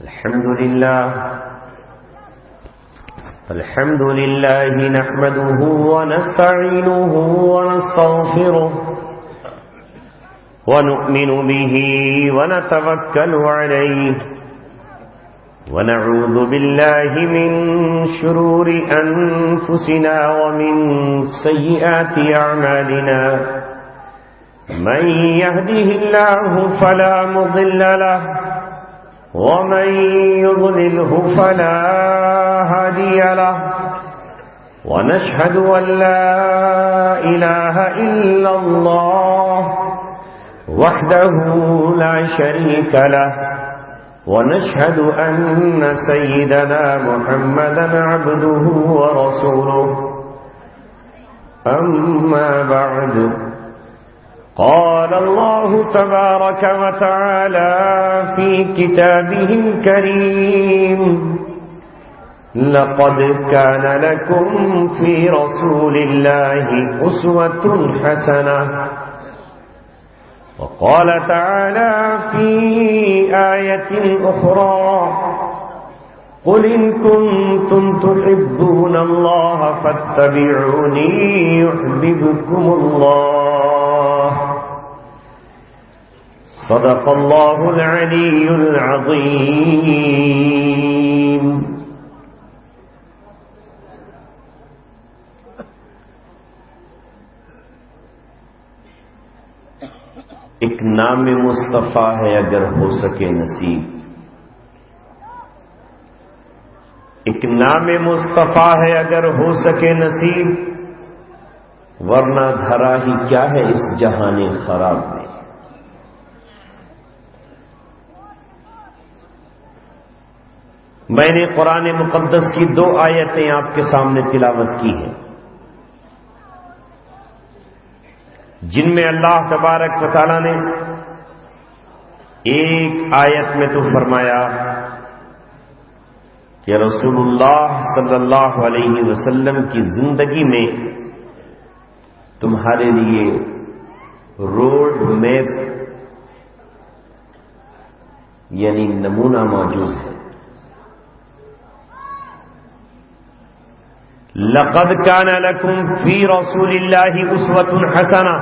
الحمد لله نحمده ونستعينه ونستغفره ونؤمن به ونتوكل عليه ونعوذ بالله من شرور أنفسنا ومن سيئات أعمالنا من يهده الله فلا مضل له ومن يضلله فلا هادي له ونشهد أن لا إله إلا الله وحده لا شريك له ونشهد أن سيدنا محمدا عبده ورسوله أما بعد قال الله تبارك وتعالى في كتابه الكريم لقد كان لكم في رسول الله أسوة حسنة وقال تعالى في آية أخرى قل إن كنتم تحبون الله فاتبعوني يحببكم الله صدق الله العلي العظيم ایک نام مصطفیٰ ہے اگر ہو سکے نصیب، ایک نام مصطفیٰ ہے اگر ہو سکے نصیب، ورنہ دھرا ہی کیا ہے اس جہان خراب میں۔ میں نے قرآن مقدس کی 2 آیتیں آپ کے سامنے تلاوت کی ہیں، جن میں اللہ تبارک و تعالی نے ایک آیت میں تو فرمایا کہ رسول اللہ صلی اللہ علیہ وسلم کی زندگی میں تمہارے لیے روڈ میپ یعنی نمونہ موجود ہے۔ لقد كان لكم في رسول الله اسوة حسنة،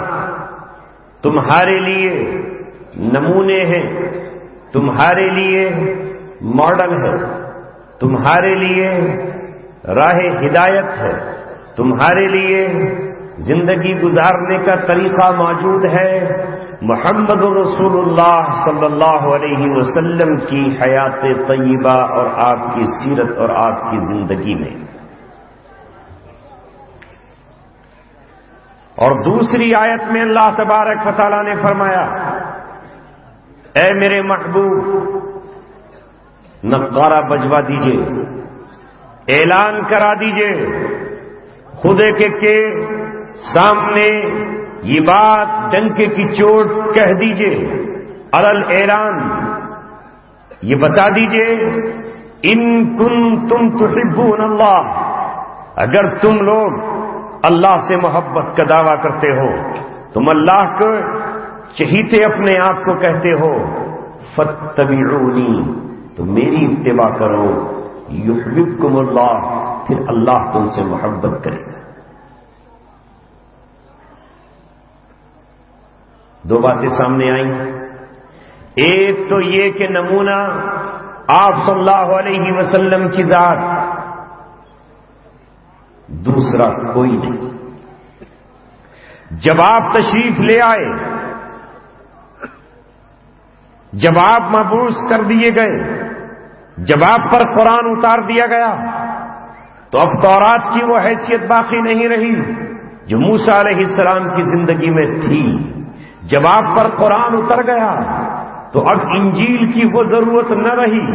تمہارے لیے نمونے ہیں، تمہارے لیے ماڈل ہے، تمہارے لیے راہ ہدایت ہے، تمہارے لیے زندگی گزارنے کا طریقہ موجود ہے۔ محمد رسول اللہ صلی اللہ علیہ وسلم کی حیات طیبہ اور آپ کی سیرت اور آپ کی زندگی میں۔ اور دوسری آیت میں اللہ تبارک و تعالی نے فرمایا اے میرے محبوب نقارہ بجوا دیجئے، اعلان کرا دیجئے خدا کے سامنے یہ بات ڈنکے کی چوٹ کہہ دیجئے، علل اعلان یہ بتا دیجئے ان کنتم تحبون اللہ، اگر تم لوگ اللہ سے محبت کا دعویٰ کرتے ہو، تم اللہ کو چہیتے اپنے آپ کو کہتے ہو، فاتبعونی تو میری اتباع کرو، یحببکم اللہ پھر اللہ تم سے محبت کرے گا۔ 2 باتیں سامنے آئیں، ایک تو یہ کہ نمونہ آپ صلی اللہ علیہ وسلم کی ذات، دوسرا کوئی نہیں۔ جب آپ تشریف لے آئے، جب آپ مبعوث کر دیے گئے، جب آپ پر قرآن اتار دیا گیا تو اب تورات کی وہ حیثیت باقی نہیں رہی جو موسیٰ علیہ السلام کی زندگی میں تھی۔ جب آپ پر قرآن اتر گیا تو اب انجیل کی وہ ضرورت نہ رہی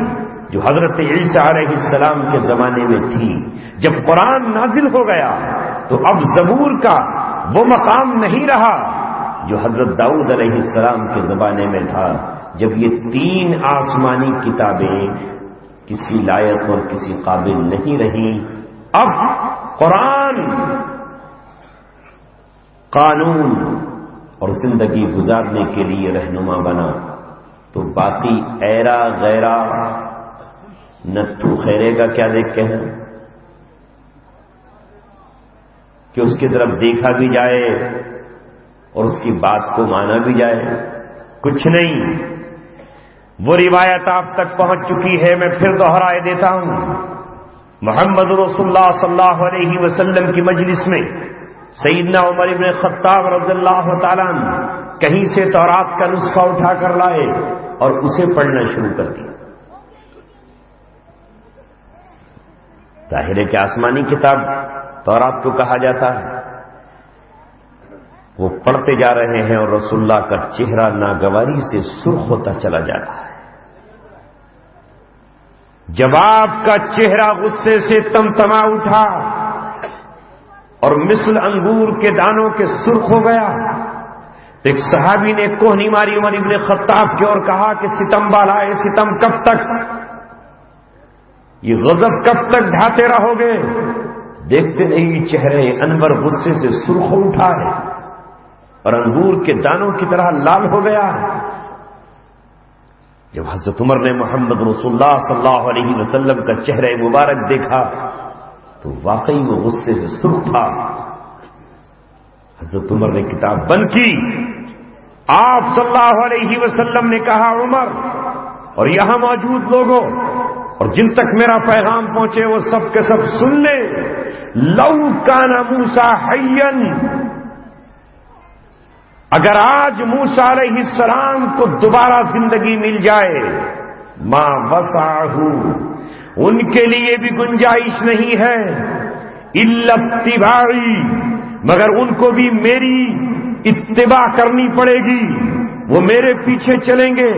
جو حضرت عیسیٰ علیہ السلام کے زمانے میں تھی۔ جب قرآن نازل ہو گیا تو اب زبور کا وہ مقام نہیں رہا جو حضرت داؤد علیہ السلام کے زمانے میں تھا۔ جب یہ 3 آسمانی کتابیں کسی لائق اور کسی قابل نہیں رہی، اب قرآن قانون اور زندگی گزارنے کے لیے رہنما بنا، تو باقی ایرا غیرہ نتھو خیرے کا کیا دیکھ کے ہیں کہ اس کی طرف دیکھا بھی جائے اور اس کی بات کو مانا بھی جائے؟ کچھ نہیں. وہ روایت آپ تک پہنچ چکی ہے، میں پھر دوہرائے دیتا ہوں. محمد رسول اللہ صلی اللہ علیہ وسلم کی مجلس میں سیدنا عمر بن خطاب رضی اللہ تعالیٰ عنہ کہیں سے تورات کا نسخہ اٹھا کر لائے اور اسے پڑھنا شروع کر دیا. ظاہر ہے کہ آسمانی کتاب تورات کو کہا جاتا ہے. وہ پڑھتے جا رہے ہیں اور رسول اللہ کا چہرہ ناگواری سے سرخ ہوتا چلا جا رہا ہے. جب آپ کا چہرہ غصے سے تمتما اٹھا اور مثل انگور کے دانوں کے سرخ ہو گیا تو ایک صحابی نے کوہنی ماری عمر ابن خطاب کی اور کہا کہ ستم بالائے ستم، کب تک یہ غضب کب تک ڈھاتے رہو گے؟ دیکھتے نہیں چہرے انور غصے سے سرخ ہو اٹھا ہے اور انگور کے دانوں کی طرح لال ہو گیا. جب حضرت عمر نے محمد رسول اللہ صلی اللہ علیہ وسلم کا چہرہ مبارک دیکھا تو واقعی وہ غصے سے سرخ تھا. حضرت عمر نے کتاب بند کی. آپ صلی اللہ علیہ وسلم نے کہا عمر اور یہاں موجود لوگوں اور جن تک میرا پیغام پہنچے وہ سب کے سب سن لیں، لو کان موسیٰ حیا، اگر آج موسیٰ علیہ السلام کو دوبارہ زندگی مل جائے، ما وسعہ، ان کے لیے بھی گنجائش نہیں ہے، الا اتباعی، مگر ان کو بھی میری اتباع کرنی پڑے گی، وہ میرے پیچھے چلیں گے.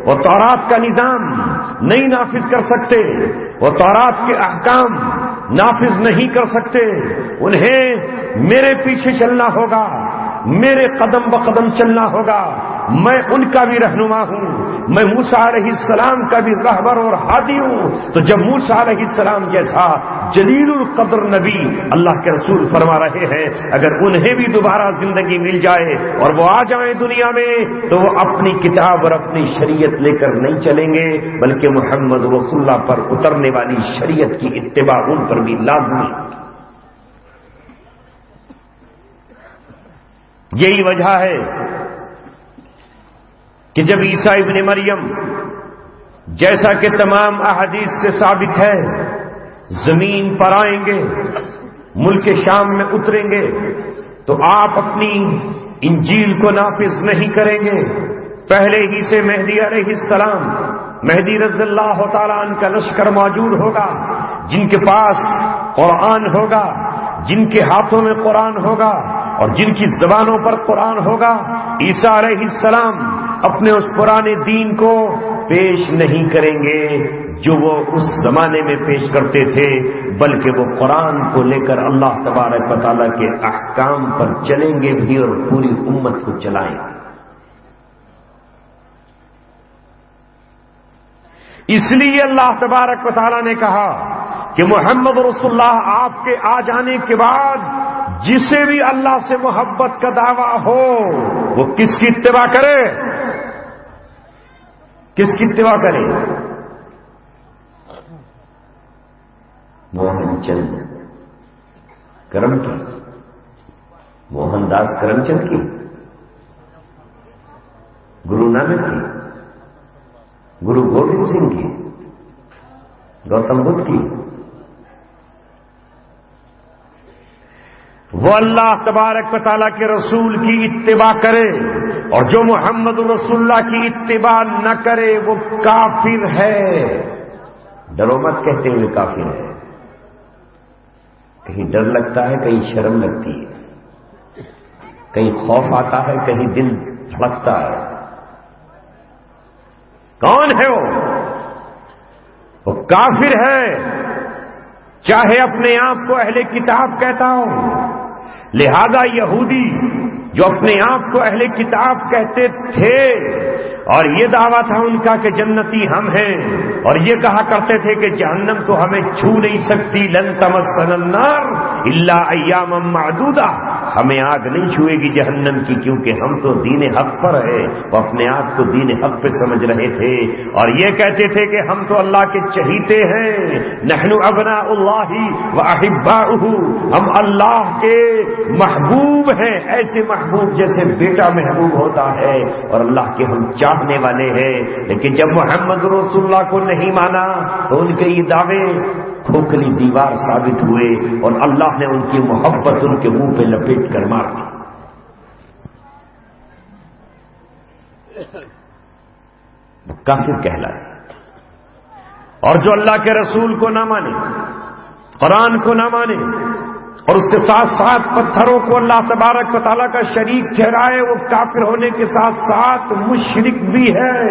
وہ تورات کا نظام نہیں نافذ کر سکتے، وہ تورات کے احکام نافذ نہیں کر سکتے، انہیں میرے پیچھے چلنا ہوگا، میرے قدم بقدم چلنا ہوگا. میں ان کا بھی رہنما ہوں، میں موسیٰ علیہ السلام کا بھی رہبر اور ہادی ہوں. تو جب موسیٰ علیہ السلام جیسا جلیل القدر نبی اللہ کے رسول فرما رہے ہیں اگر انہیں بھی دوبارہ زندگی مل جائے اور وہ آ جائیں دنیا میں تو وہ اپنی کتاب اور اپنی شریعت لے کر نہیں چلیں گے، بلکہ محمد رسول اللہ پر اترنے والی شریعت کی اتباع ان پر بھی لازمی. یہی وجہ ہے کہ جب عیسیٰ ابن مریم، جیسا کہ تمام احادیث سے ثابت ہے، زمین پر آئیں گے، ملک شام میں اتریں گے تو آپ اپنی انجیل کو نافذ نہیں کریں گے. پہلے ہی سے مہدی علیہ السلام، مہدی رضی اللہ تعالیٰ عنہ کا لشکر موجود ہوگا جن کے پاس قرآن ہوگا، جن کے ہاتھوں میں قرآن ہوگا اور جن کی زبانوں پر قرآن ہوگا. عیسیٰ علیہ السلام اپنے اس پرانے دین کو پیش نہیں کریں گے جو وہ اس زمانے میں پیش کرتے تھے، بلکہ وہ قرآن کو لے کر اللہ تبارک و تعالیٰ کے احکام پر چلیں گے بھی اور پوری امت کو چلائیں گے. اس لیے اللہ تبارک و تعالیٰ نے کہا کہ محمد رسول اللہ آپ کے آ جانے کے بعد جسے بھی اللہ سے محبت کا دعویٰ ہو وہ کس کی اتباع کرے؟ کس کی اتباع کرے؟ موہن چند کرم کی، موہن داس کرم چند کی، گرو نانک کی، گرو گوبند سنگھ کی، گوتم بدھ کی؟ وہ اللہ تبارک و تعالیٰ کے رسول کی اتباع کرے، اور جو محمد رسول اللہ کی اتباع نہ کرے وہ کافر ہے. ڈرو مت کہتے ہوئے کافر ہے. کہیں ڈر لگتا ہے، کہیں شرم لگتی ہے، کہیں خوف آتا ہے، کہیں دل دھڑکتا ہے. کون ہے وہ کافر ہے، چاہے اپنے آپ کو اہل کتاب کہتا ہو. لہذا یہودی جو اپنے آپ کو اہل کتاب کہتے تھے اور یہ دعویٰ تھا ان کا کہ جنتی ہم ہیں، اور یہ کہا کرتے تھے کہ جہنم تو ہمیں چھو نہیں سکتی، لن تمسنا النار الا ایاما معدودہ، ہمیں آگ نہیں چھوئے گی جہنم کی، کیونکہ ہم تو دین حق پر ہے۔ وہ اپنے آپ کو دین حق پہ سمجھ رہے تھے اور یہ کہتے تھے کہ ہم تو اللہ کے چہیتے ہیں، نحن ابناء اللہ واحباؤہ، ہم اللہ کے محبوب ہیں، ایسے محبوب جیسے بیٹا محبوب ہوتا ہے، اور اللہ کے ہم چاہنے والے ہیں۔ لیکن جب محمد رسول اللہ کو نہیں مانا تو ان کے یہ دعوے کھوکھلی دیوار ثابت ہوئے اور اللہ نے ان کی محبت ان کے منہ پہ لپیٹ کر مار دی۔ کافر کہلائے۔ اور جو اللہ کے رسول کو نہ مانے، قرآن کو نہ مانے، اور اس کے ساتھ ساتھ پتھروں کو اللہ تبارک و تعالیٰ کا شریک ٹھہرائے، وہ کافر ہونے کے ساتھ ساتھ مشرک بھی ہے۔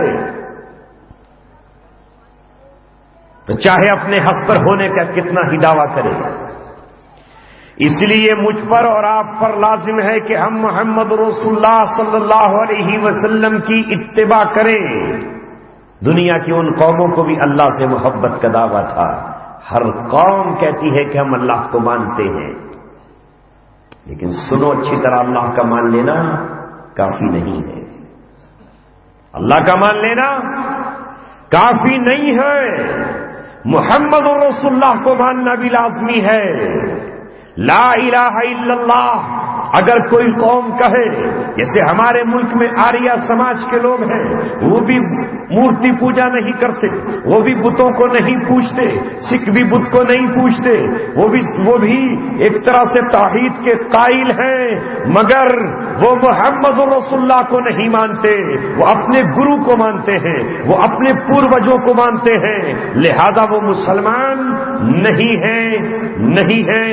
تو چاہے اپنے حق پر ہونے کا کتنا ہی دعویٰ کرے، اس لیے مجھ پر اور آپ پر لازم ہے کہ ہم محمد رسول اللہ صلی اللہ علیہ وسلم کی اتباع کریں۔ دنیا کی ان قوموں کو بھی اللہ سے محبت کا دعویٰ تھا، ہر قوم کہتی ہے کہ ہم اللہ کو مانتے ہیں، لیکن سنو اچھی طرح، اللہ کا مان لینا کافی نہیں ہے، اللہ کا مان لینا کافی نہیں ہے، محمد رسول اللہ کو ماننا بھی لازمی ہے۔ لا الہ الا اللہ اگر کوئی قوم کہے، جیسے ہمارے ملک میں آریہ سماج کے لوگ ہیں، وہ بھی مورتی پوجا نہیں کرتے، وہ بھی بتوں کو نہیں پوجتے، سکھ بھی بت کو نہیں پوجتے، وہ بھی ایک طرح سے توحید کے قائل ہیں، مگر وہ محمد رسول اللہ کو نہیں مانتے، وہ اپنے گرو کو مانتے ہیں، وہ اپنے پوروجوں کو مانتے ہیں، لہذا وہ مسلمان نہیں ہیں،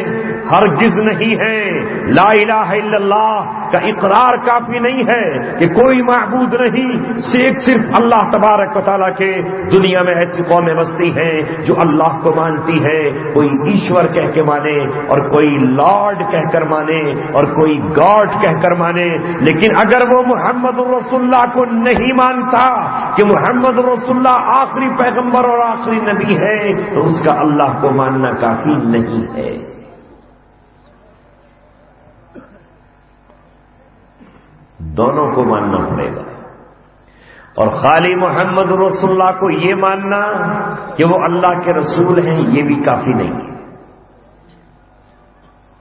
ہرگز نہیں ہیں۔ لا الہ الا اللہ کا اقرار کافی نہیں ہے کہ کوئی معبود نہیں، صرف اللہ تبارک و تعالیٰ کے۔ دنیا میں ایسی قومیں بستی ہیں جو اللہ کو مانتی ہے، کوئی ایشور کہہ کے مانے اور کوئی لارڈ کہہ کر مانے اور کوئی گاڈ کہہ کر مانے، لیکن اگر وہ محمد رسول اللہ کو نہیں مانتا کہ محمد رسول اللہ آخری پیغمبر اور آخری نبی ہے، تو اس کا اللہ کو ماننا کافی نہیں ہے۔ دونوں کو ماننا پڑے گا، اور خالی محمد رسول اللہ کو یہ ماننا کہ وہ اللہ کے رسول ہیں یہ بھی کافی نہیں ہے،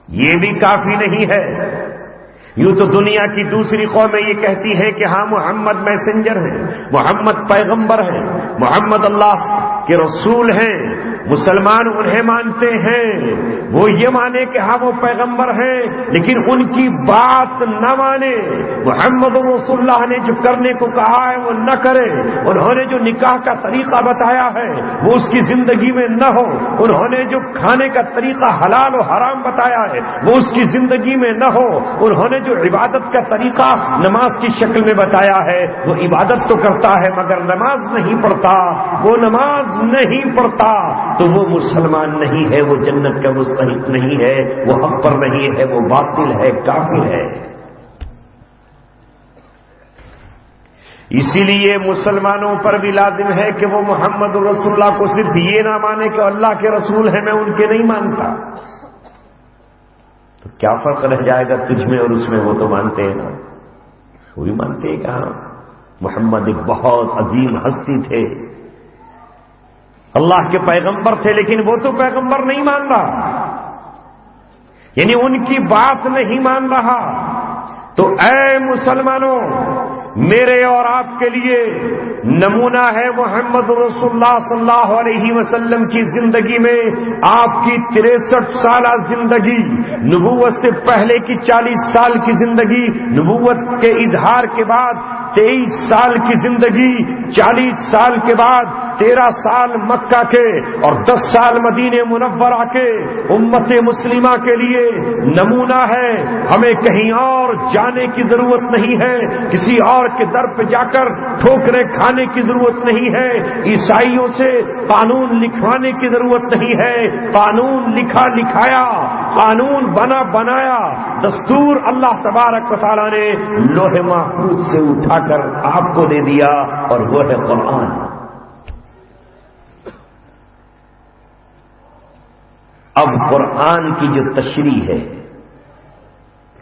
یہ بھی کافی نہیں ہے۔ یوں تو دنیا کی دوسری قومیں یہ کہتی ہیں کہ ہاں محمد میسنجر ہیں، محمد پیغمبر ہیں، محمد اللہ کے رسول ہیں، مسلمان انہیں مانتے ہیں، وہ یہ مانے کہ ہاں وہ پیغمبر ہیں، لیکن ان کی بات نہ مانے، محمد رسول اللہ نے جو کرنے کو کہا ہے وہ نہ کرے، انہوں نے جو نکاح کا طریقہ بتایا ہے وہ اس کی زندگی میں نہ ہو، انہوں نے جو کھانے کا طریقہ حلال و حرام بتایا ہے وہ اس کی زندگی میں نہ ہو، انہوں نے جو عبادت کا طریقہ نماز کی شکل میں بتایا ہے وہ عبادت تو کرتا ہے مگر نماز نہیں پڑھتا، وہ نماز نہیں پڑھتا تو وہ مسلمان نہیں ہے، وہ جنت کا مستحق نہیں ہے، وہ حق پر نہیں ہے، وہ باطل ہے، کافر ہے۔ اسی لیے مسلمانوں پر بھی لازم ہے کہ وہ محمد رسول اللہ کو صرف یہ نہ مانے کہ اللہ کے رسول ہیں میں ان کے نہیں مانتا، تو کیا فرق رہ جائے گا تجھ میں اور اس میں؟ وہ تو مانتے ہیں نا، وہ بھی مانتے ہیں کہ ہاں محمد ایک بہت عظیم ہستی تھے، اللہ کے پیغمبر تھے، لیکن وہ تو پیغمبر نہیں مان رہا، یعنی ان کی بات نہیں مان رہا۔ تو اے مسلمانوں، میرے اور آپ کے لیے نمونہ ہے محمد رسول اللہ صلی اللہ علیہ وسلم کی زندگی میں آپ کی 63 سالہ زندگی، نبوت سے پہلے کی 40 سال کی زندگی، نبوت کے اظہار کے بعد 23 سال کی زندگی، 40 سال کے بعد 13 سال مکہ کے اور 10 سال مدینہ منورہ کے امت مسلمہ کے لیے نمونہ ہے۔ ہمیں کہیں اور جانے کی ضرورت نہیں ہے، کسی اور کے در پہ جا کر ٹھوکریں کھانے کی ضرورت نہیں ہے، عیسائیوں سے قانون لکھوانے کی ضرورت نہیں ہے، قانون لکھا لکھایا، قانون بنا بنایا، دستور اللہ تبارک و تعالیٰ نے لوح محفوظ سے اٹھا کر آپ کو دے دیا، اور وہ ہے قرآن۔ اب قرآن کی جو تشریح ہے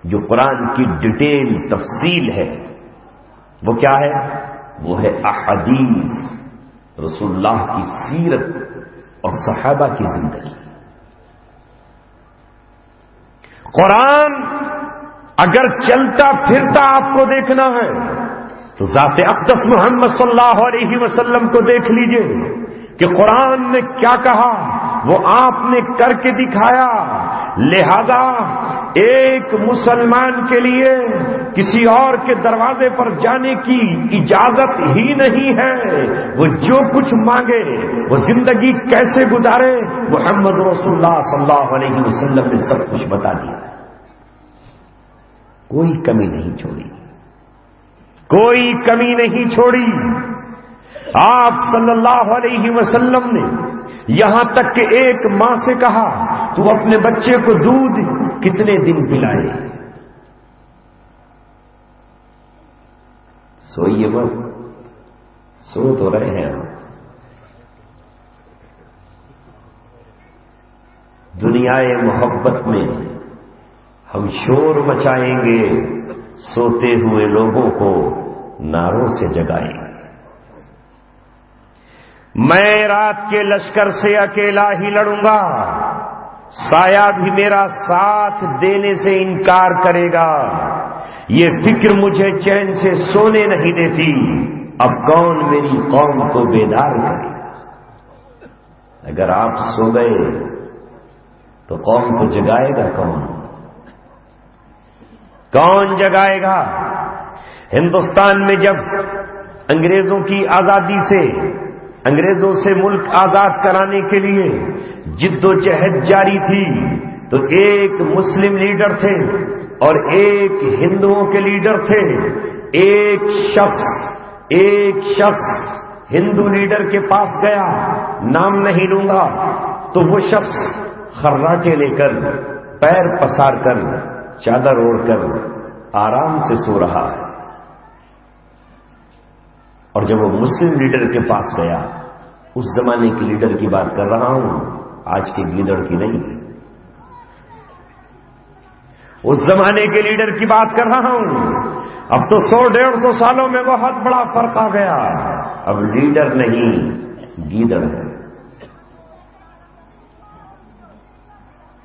جو قرآن کی ڈیٹیل تفصیل ہے وہ کیا ہے؟ وہ ہے احادیث، رسول اللہ کی سیرت اور صحابہ کی زندگی۔ قرآن اگر چلتا پھرتا آپ کو دیکھنا ہے تو ذات اقدس محمد صلی اللہ علیہ وسلم کو دیکھ لیجئے کہ قرآن نے کیا کہا وہ آپ نے کر کے دکھایا۔ لہذا ایک مسلمان کے لیے کسی اور کے دروازے پر جانے کی اجازت ہی نہیں ہے۔ وہ جو کچھ مانگے، وہ زندگی کیسے گزارے، محمد رسول اللہ صلی اللہ علیہ وسلم نے سب کچھ بتا دیا، کوئی کمی نہیں چھوڑی، کوئی کمی نہیں چھوڑی۔ آپ صلی اللہ علیہ وسلم نے یہاں تک کہ ایک ماں سے کہا تو اپنے بچے کو دودھ کتنے دن پلائے؟ سوئیے مت، سو تو رہے ہیں ہم۔ دنیائے محبت میں ہم شور مچائیں گے، سوتے ہوئے لوگوں کو نعروں سے جگائیں گے۔ میں رات کے لشکر سے اکیلا ہی لڑوں گا، سایہ بھی میرا ساتھ دینے سے انکار کرے گا۔ یہ فکر مجھے چین سے سونے نہیں دیتی، اب کون میری قوم کو بیدار کرے گا؟ اگر آپ سو گئے تو قوم کو جگائے گا کون؟ کون جگائے گا؟ ہندوستان میں جب انگریزوں کی آزادی سے، انگریزوں سے ملک آزاد کرانے کے لیے جد و جہد جاری تھی تو ایک مسلم لیڈر تھے اور ایک ہندوؤں کے لیڈر تھے۔ ایک شخص ہندو لیڈر کے پاس گیا، نام نہیں لوں گا، تو وہ شخص خراٹے لے کر، پیر پسار کر، چادر اوڑھ کر آرام سے سو رہا ہے۔ اور جب وہ مسلم لیڈر کے پاس گیا، اس زمانے کے لیڈر کی بات کر رہا ہوں، آج کے گیدڑ کی نہیں، اس زمانے کے لیڈر کی بات کر رہا ہوں۔ اب تو 100-150 سالوں میں بہت بڑا فرق آ گیا، اب لیڈر نہیں گیدڑ ہے۔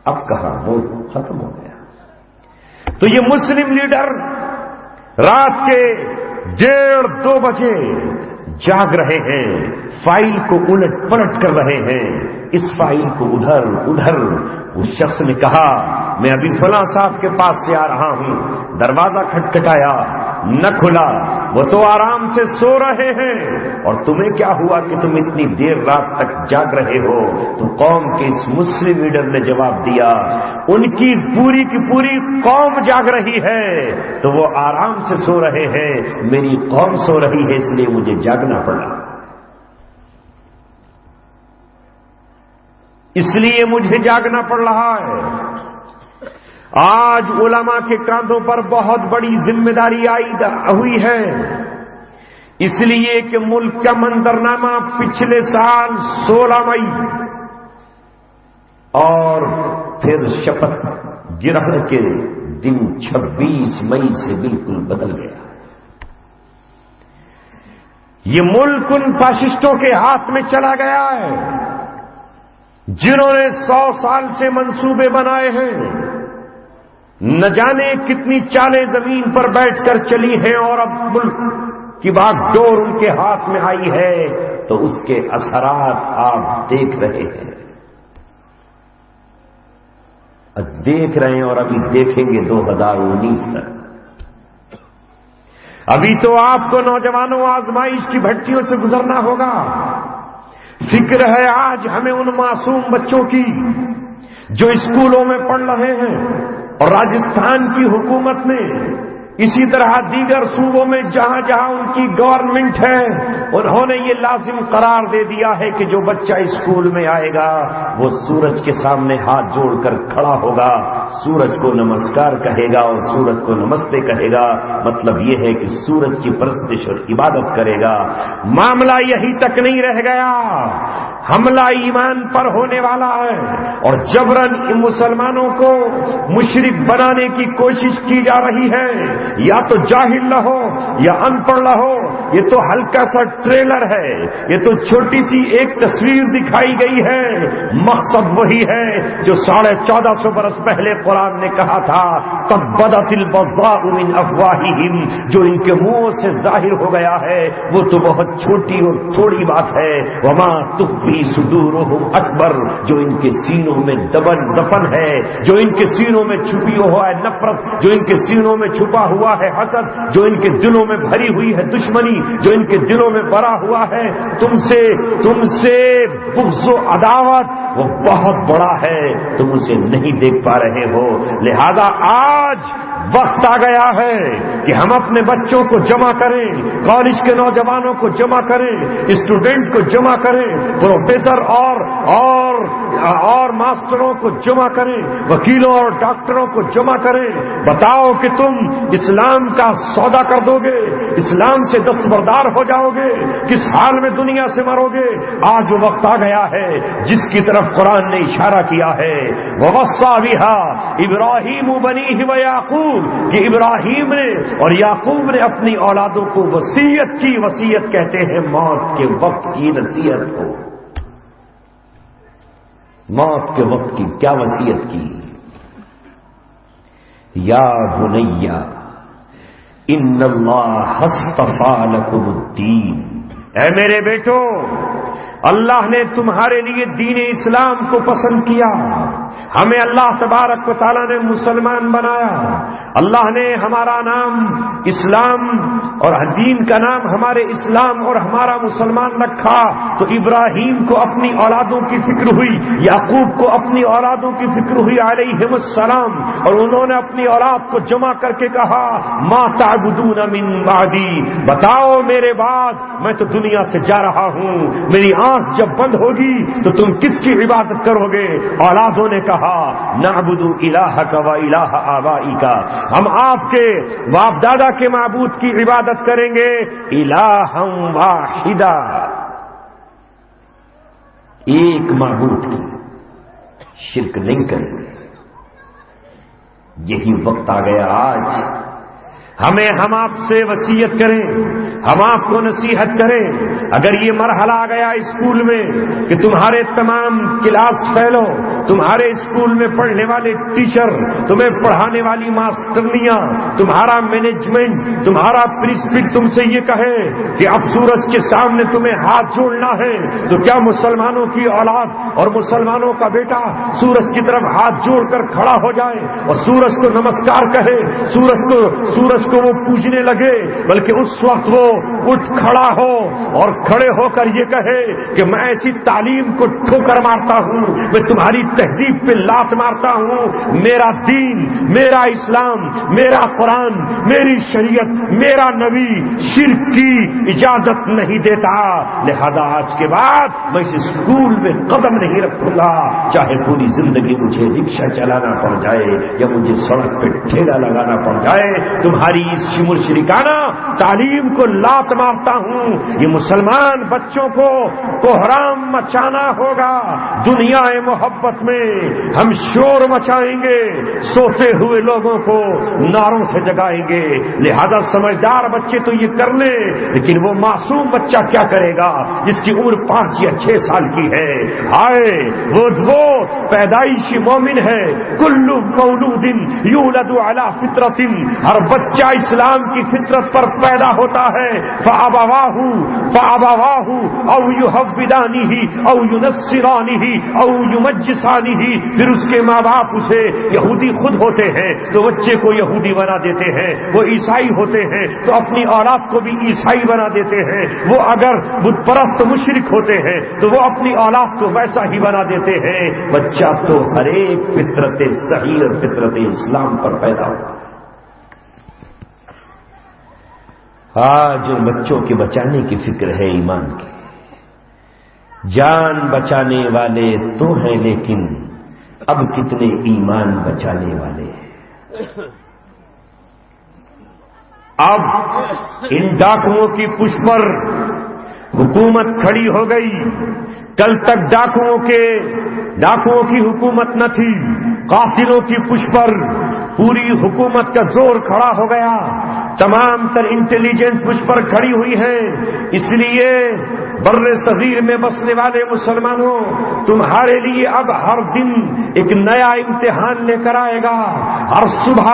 اب کہاں وہ ختم ہو گیا۔ تو یہ مسلم لیڈر رات کے 1:30-2 بجے جاگ رہے ہیں، فائل کو الٹ پلٹ کر رہے ہیں، اس فائل کو ادھر۔ اس شخص نے کہا میں ابھی فلاں صاحب کے پاس سے آ رہا ہوں، دروازہ کھٹکھٹایا، نہ کھلا، وہ تو آرام سے سو رہے ہیں، اور تمہیں کیا ہوا کہ تم اتنی دیر رات تک جاگ رہے ہو؟ تو قوم کے اس مسلم لیڈر نے جواب دیا ان کی پوری کی پوری قوم جاگ رہی ہے تو وہ آرام سے سو رہے ہیں، میری قوم سو رہی ہے اس لیے مجھے جاگنا پڑا، اس لیے مجھے جاگنا پڑ رہا ہے۔ آج علماء کے کاندھوں پر بہت بڑی ذمہ داری عائد ہوئی ہے، اس لیے کہ ملک کا منظرنامہ پچھلے سال 16 مئی اور پھر شپت گرہن کے دن 26 مئی سے بالکل بدل گیا۔ یہ ملک ان فاشسٹوں کے ہاتھ میں چلا گیا ہے جنہوں نے 100 سال سے منصوبے بنائے ہیں، نہ جانے کتنی چالیں زمین پر بیٹھ کر چلی ہیں، اور اب ملک کی باغ ڈور ان کے ہاتھ میں آئی ہے تو اس کے اثرات آپ دیکھ رہے ہیں، دیکھ رہے ہیں اور ابھی دیکھیں گے 2019 تک۔ ابھی تو آپ کو نوجوانوں آزمائش کی بھٹیوں سے گزرنا ہوگا۔ فکر ہے آج ہمیں ان معصوم بچوں کی جو اسکولوں میں پڑھ رہے ہیں، اور راجستھان کی حکومت نے اسی طرح دیگر صوبوں میں جہاں جہاں ان کی گورنمنٹ ہے انہوں نے یہ لازم قرار دے دیا ہے کہ جو بچہ اسکول میں آئے گا وہ سورج کے سامنے ہاتھ جوڑ کر کھڑا ہوگا، سورج کو نمسکار کہے گا اور سورج کو نمستے کہے گا، مطلب یہ ہے کہ سورج کی پرستش اور عبادت کرے گا۔ معاملہ یہی تک نہیں رہ گیا، حملہ ایمان پر ہونے والا ہے اور جبرن مسلمانوں کو مشرک بنانے کی کوشش کی جا رہی ہے. یا تو جاہل نہ ہو یا ان پڑھ نہ ہو، یہ تو ہلکا سا ٹریلر ہے، یہ تو چھوٹی سی ایک تصویر دکھائی گئی ہے. مقصد وہی ہے جو 1450 برس پہلے قرآن نے کہا تھا، قد بدت البغضاء من افواہہم، جو ان کے منہوں سے ظاہر ہو گیا ہے وہ تو بہت چھوٹی اور تھوڑی بات ہے. وما تخفی صدورہم اکبر، جو ان کے سینوں میں دفن ہے، جو ان کے سینوں میں چھپی ہوا ہے نفرت، جو ان کے سینوں میں چھپا ہوا ہے حسد، جو ان کے دلوں میں بھری ہوئی ہے دشمنی، جو ان کے دلوں میں بھرا ہوا ہے تم سے بغض و عداوت، وہ بہت بڑا ہے، تم اسے نہیں دیکھ پا رہے ہو. لہذا آج وقت آ گیا ہے کہ ہم اپنے بچوں کو جمع کریں، کالج کے نوجوانوں کو جمع کریں، اسٹوڈنٹ کو جمع کریں، پروفیسر اور ماسٹروں کو جمع کریں، وکیلوں اور ڈاکٹروں کو جمع کریں. بتاؤ کہ تم اسلام کا سودا کر دو گے، اسلام سے دستبردار ہو جاؤ گے، کس حال میں دنیا سے مرو گے. آج وہ وقت آ گیا ہے جس کی طرف قرآن نے اشارہ کیا ہے. وَوَصَّىٰ بِهَا إِبْرَاهِيمُ بَنِيهِ وَيَعْقُوبُ، کہ ابراہیم نے اور یعقوب نے اپنی اولادوں کو وصیت کی. وصیت کہتے ہیں موت کے وقت کی نصیحت کو. موت کے وقت کی کیا وصیت کی؟ یا بنی ان اللہ اصطفیٰ لکم الدین، اے میرے بیٹو، اللہ نے تمہارے لیے دین اسلام کو پسند کیا. ہمیں اللہ تبارک و تعالیٰ نے مسلمان بنایا. اللہ نے ہمارا نام اسلام اور دین کا نام ہمارے اسلام اور ہمارا مسلمان رکھا. تو ابراہیم کو اپنی اولادوں کی فکر ہوئی، یعقوب کو اپنی اولادوں کی فکر ہوئی علیہم السلام، اور انہوں نے اپنی اولاد کو جمع کر کے کہا ما تعبدون من بعدی، بتاؤ میرے بعد میں تو دنیا سے جا رہا ہوں، میری آنکھ جب بند ہوگی تو تم کس کی عبادت کرو گے؟ اولادوں نے کہا نعبد الہک و الہ آبائک، ہم آپ کے باپ دادا کے معبود کی عبادت کریں گے. الہا واحدہ، ایک معبود کی، شرک نہیں کریں گے. یہی وقت آ گیا آج ہم آپ سے وصیت کریں، ہم آپ کو نصیحت کریں. اگر یہ مرحلہ آ گیا اسکول میں کہ تمہارے تمام کلاس فیلو، تمہارے اسکول میں پڑھنے والے ٹیچر، تمہیں پڑھانے والی ماسٹرنیاں، تمہارا مینجمنٹ، تمہارا پرنسپل تم سے یہ کہے کہ اب سورج کے سامنے تمہیں ہاتھ جوڑنا ہے، تو کیا مسلمانوں کی اولاد اور مسلمانوں کا بیٹا سورج کی طرف ہاتھ جوڑ کر کھڑا ہو جائے اور سورج کو نمسکار کہے، سورج کو وہ پوجنے لگے؟ بلکہ اس وقت وہ اٹھ کھڑا ہو اور کھڑے ہو کر یہ کہے کہ میں ایسی تعلیم کو ٹھوکر مارتا ہوں، میں تمہاری تہذیب پہ لات مارتا ہوں، میرا دین، میرا اسلام، میرا قرآن، میری شریعت، میرا نبی شرک کی اجازت نہیں دیتا. لہذا آج کے بعد میں اس اسکول میں قدم نہیں رکھوں گا، چاہے پوری زندگی مجھے رکشہ چلانا پڑ جائے یا مجھے سڑک پہ ٹھیلا لگانا پڑ جائے، تمہاری اس مشرکانہ تعلیم کو لات مارتا ہوں. یہ مسلمان بچوں کو کوہرام مچانا ہوگا. دنیا محبت میں ہم شور مچائیں گے، سوتے ہوئے لوگوں کو نعروں سے جگائیں گے. لہذا سمجھدار بچے تو یہ کر لیں، لیکن وہ معصوم بچہ کیا کرے گا جس کی عمر 5 یا 6 سال کی ہے؟ ہائے وہ پیدائشی مومن ہے. کل مولود یولد علی فطرۃ، ہر بچہ اسلام کی فطرت پر پیدا ہوتا ہے. فَأَبَوَاهُ أَوْ يُحَوِّدَانِهِ أَوْ يُنَصِّرَانِهِ أَوْ يُمَجِّسَانِهِ، پھر اس کے ماں باپ اسے یہودی خود ہوتے ہیں تو بچے کو یہودی بنا دیتے ہیں، وہ عیسائی ہوتے ہیں تو اپنی اولاد کو بھی عیسائی بنا دیتے ہیں، وہ اگر بت پرست مشرک ہوتے ہیں تو وہ اپنی اولاد کو ویسا ہی بنا دیتے ہیں. بچہ تو ہر ایک فطرت صحیح اور فطرت اسلام پر پیدا ہوتا ہے. آج ان بچوں کے بچانے کی فکر ہے ایمان کی. جان بچانے والے تو ہیں لیکن اب کتنے ایمان بچانے والے ہیں. اب ان ڈاکوؤں کی پشت پر حکومت کھڑی ہو گئی. کل تک ڈاکوؤں کی حکومت نہ تھی، قاتلوں کی پشت پر پوری حکومت کا زور کھڑا ہو گیا، تمام تر انٹیلیجنس مجھ پر کھڑی ہوئی ہے۔ اس لیے بر صغیر میں بسنے والے مسلمانوں، تمہارے لیے اب ہر دن ایک نیا امتحان لے کر آئے گا، ہر صبح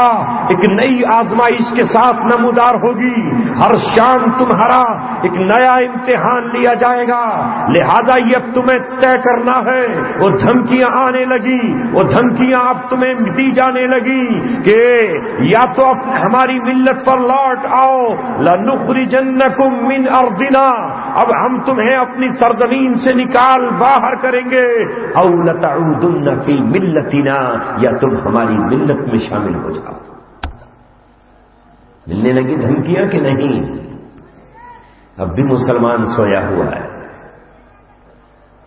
ایک نئی آزمائش کے ساتھ نمودار ہوگی، ہر شام تمہارا ایک نیا امتحان لیا جائے گا۔ لہذا یہ تمہیں طے کرنا ہے۔ وہ دھمکیاں آنے لگی، وہ دھمکیاں اب تمہیں دی جانے لگی کہ یا تو اب ہماری ملت پر لوٹ آؤ، لَنُخْرِجَنَّكُم مِّنْ أَرْضِنَا، اب ہم تمہیں اپنی سرزمین سے نکال باہر کریں گے، أَوْ لَتَعُودُنَّ فِي مِلَّتِنَا، یا تم ہماری ملت میں شامل ہو جاؤ۔ ملنے لگی دھمکیاں کہ نہیں؟ اب بھی مسلمان سویا ہوا ہے،